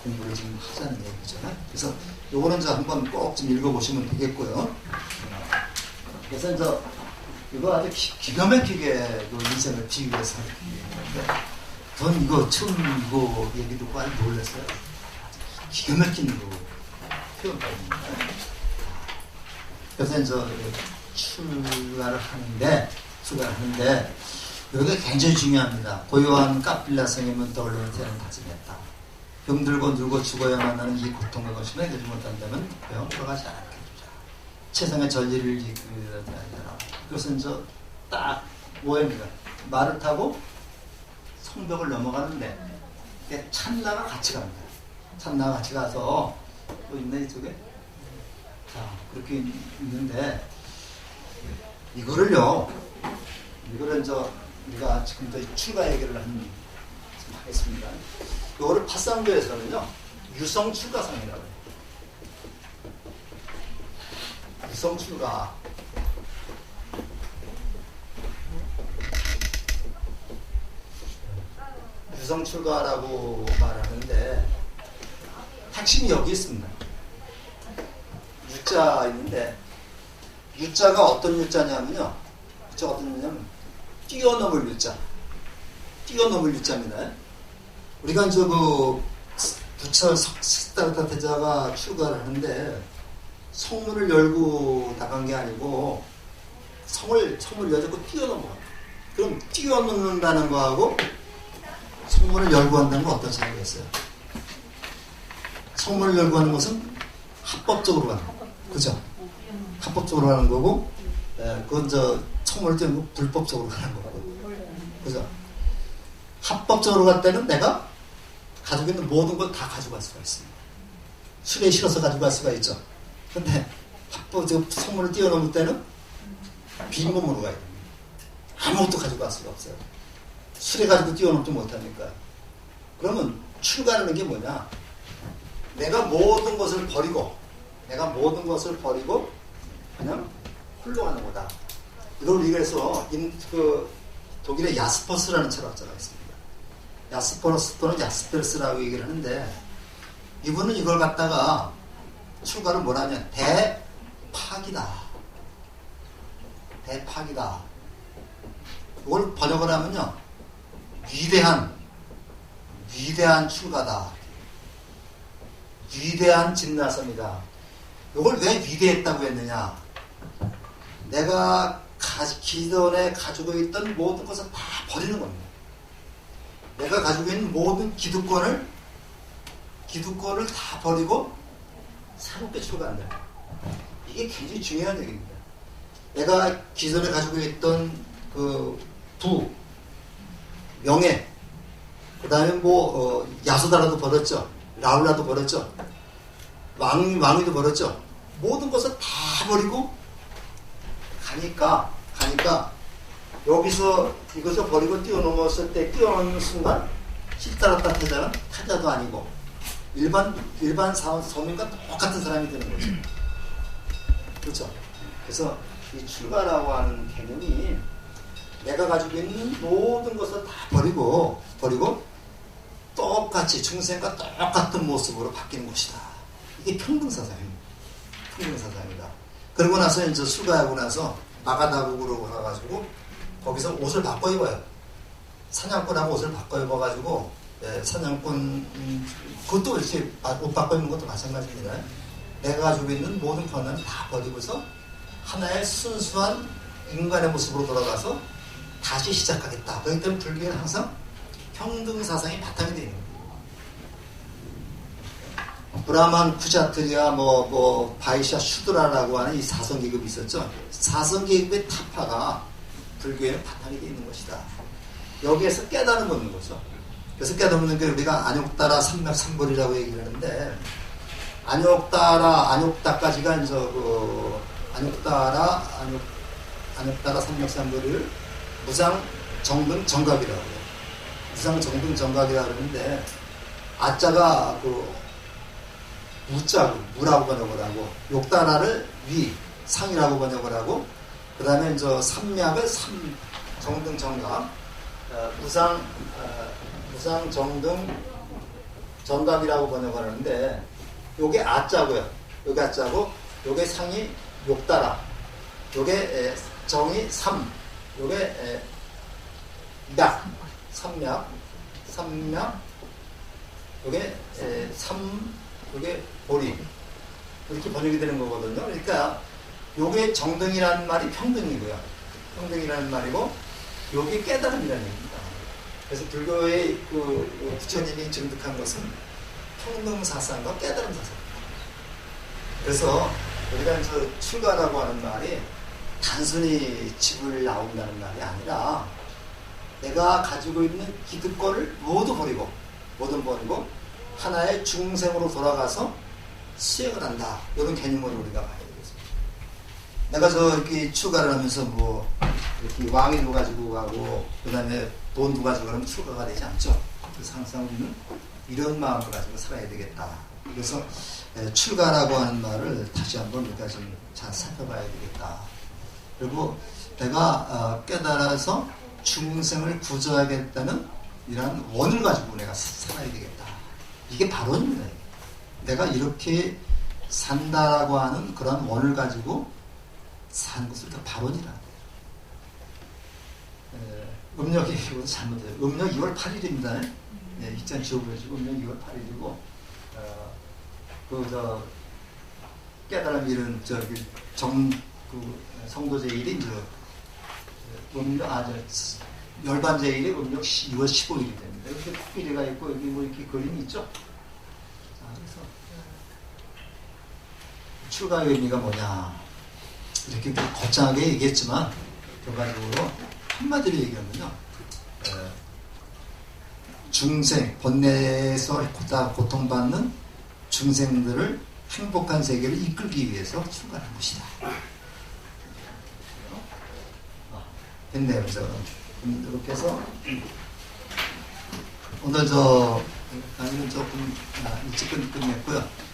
공부를 지금 하자는 얘기죠. 그래서 요거는 이제 한번 꼭 좀 읽어보시면 되겠고요. 그래서 이제 이거 아주 기가 막히게 인생을 비유해서 하는데 전 이거 처음 이거 얘기 듣고 아주 놀랐어요. 기가 막힌 표현법입니다. 그래서 이제 출가를 하는데 여기가 굉장히 중요합니다. 고요한 카필라 성임은 떠올리는 태는 다짐했다. 병들고 늙고 죽어야만 하는 이 고통과 것이나 이러지 못한다면 병 돌아가지 않게 해주자. 최상의 전리를 이끌어야 되라. 그것은 딱 뭐입니까? 말을 타고 성벽을 넘어가는데 찬나가 같이 갑니다. 찬나가 같이 가서 또 있네 이쪽에. 자 그렇게 있는데 이거를 우리가 지금 출가 얘기를 하겠습니다. 이거를 파상교에서는요 유성 출가상이라고 해요. 유성 출가. 유성 출가라고 말하는데 핵심이 여기 있습니다. 유자 있는데 유자가 어떤 유자냐면요. 유자가 어떤 유자냐면 뛰어넘을 유자. 뛰어넘을 유자입니다. 우리가 부처 시다르타 대자가 출가를 하는데 성문을 열고 나간 게 아니고 성을 여자고 뛰어넘어. 그럼 뛰어넘는다는 거하고 성문을 열고 한다는 건 어떤 차이가 있어요? 성문을 열고 하는 것은 합법적으로 하는 거. 그죠? 합법적으로 하는 거고, 그건 성문을 뛰는 거 불법적으로 하는 거고. 그죠? 합법적으로 갈 때는 내가 가지고 있는 모든 걸 다 가져갈 수가 있습니다. 술에 실어서 가져갈 수가 있죠. 근데 합법적으로 성문을 뛰어넘을 때는 빈몸으로 가야 됩니다. 아무것도 가져갈 수가 없어요. 술에 가지고 뛰어넘지 못하니까. 그러면 출가하는 게 뭐냐? 내가 모든 것을 버리고 그냥 훌륭하는 거다. 이걸 우리가 독일의 야스퍼스라는 철학자가 있습니다. 야스퍼스 또는 야스펠스라고 얘기를 하는데, 이분은 이걸 갖다가 출가를 뭐라 하냐? 대파기다. 이걸 번역을 하면요, 위대한 출가다. 위대한 진나섬이다. 이걸 왜 위대했다고 했느냐? 내가 기존에 가지고 있던 모든 것을 다 버리는 겁니다. 내가 가지고 있는 모든 기득권을 다 버리고 새롭게 출가한다. 이게 굉장히 중요한 얘기입니다. 내가 기존에 가지고 있던 그 부, 명예, 그 다음에 야소다라도 버렸죠. 라울라도 버렸죠. 왕위도 버렸죠. 모든 것을 다 버리고 가니까 여기서 이것을 버리고 뛰어넘었을 때, 뛰어넘는 순간 시다르타 태자는 타자도 아니고 일반 서민과 똑같은 사람이 되는 거죠. 그렇죠? 그래서 이 출가라고 하는 개념이 내가 가지고 있는 모든 것을 다 버리고 똑같이 중생과 똑같은 모습으로 바뀌는 것이다. 이게 평등사상입니다. 그러고 나서 이제 출가하고 나서 마가다국으로 가가지고 거기서 옷을 바꿔 입어요. 사냥꾼하고 옷을 바꿔 입어가지고, 사냥꾼 그것도 이렇게 옷 바꿔 입는 것도 마찬가지입니다. 내가 가지고 있는 모든 권한을 다 버리고서 하나의 순수한 인간의 모습으로 돌아가서 다시 시작하겠다. 그렇기 때문에 불교는 항상 평등사상이 바탕이 되어 있는 거예요. 브라만, 쿠자트리아, 바이샤, 슈드라라고 하는 이 사성계급이 있었죠. 사성계급의 타파가 불교에는 바탕이 되어 있는 것이다. 여기에서 깨달음 얻는 거죠. 그래서 깨달음 얻는 게 우리가 안욕따라 삼맥삼벌이라고 얘기를 하는데, 안욕따까지가 이제 안욕따라 삼맥삼벌을 무상, 정등, 정각이라고 해요. 무상, 정등, 정각이라고 하는데, 아자가 무라고 번역을 하고, 욕따라를 상이라고 번역을 하고, 그 다음에 이제 삼맥을 정등, 정각, 무상, 정등, 정각이라고 번역을 하는데, 요게 아자고요. 요게 아자고, 요게 상이 욕따라, 요게 정이 삼, 요게 삼맥, 요게 요게 보리, 이렇게 번역이 되는 거거든요. 그러니까 요게 정등이라는 말이 평등이고요. 평등이라는 말이고, 요게 깨달음이라는 얘기입니다. 그래서 불교의 부처님이 증득한 것은 평등사상과 깨달음사상. 그래서 우리가 출가라고 하는 말이 단순히 집을 나온다는 말이 아니라, 내가 가지고 있는 기득권을 모두 버리고 하나의 중생으로 돌아가서 수행을 한다. 이런 개념으로 우리가 봐야 되겠습니다. 내가 이렇게 출가를 하면서 이렇게 왕위도 가지고 가고, 그 다음에 돈도 가지고 가면 출가가 되지 않죠. 그래서 항상 우리는 이런 마음을 가지고 살아야 되겠다. 그래서 출가라고 하는 말을 다시 한번 우리가 좀 잘 살펴봐야 되겠다. 그리고 내가 깨달아서 중생을 구조하겠다는 이러한 원을 가지고 내가 살아야 되겠다. 이게 발언입니다. 내가 이렇게 산다라고 하는 그런 원을 가지고 사는 것을 다 발언이라. 음력이 잘못해요. 음력 2월 8일입니다. 일단 지워보여주고 음력 2월 8일이고, 깨달음 이른 성도 제일이 열반 제일이 음력 6월 15일이 됩니다. 이렇게 코끼리가 있고 여기 뭐 이렇게 그림이 있죠. 자, 그래서 출가의 의미가 뭐냐 이렇게 거창하게 얘기했지만 결과적으로 한마디로 얘기하면요, 중생 번뇌에서 고통받는 중생들을 행복한 세계를 이끌기 위해서 출가한 것이다. 됐네요. 그래서 이렇게 해서 오늘 강의는 조금 일찍 끝냈고요.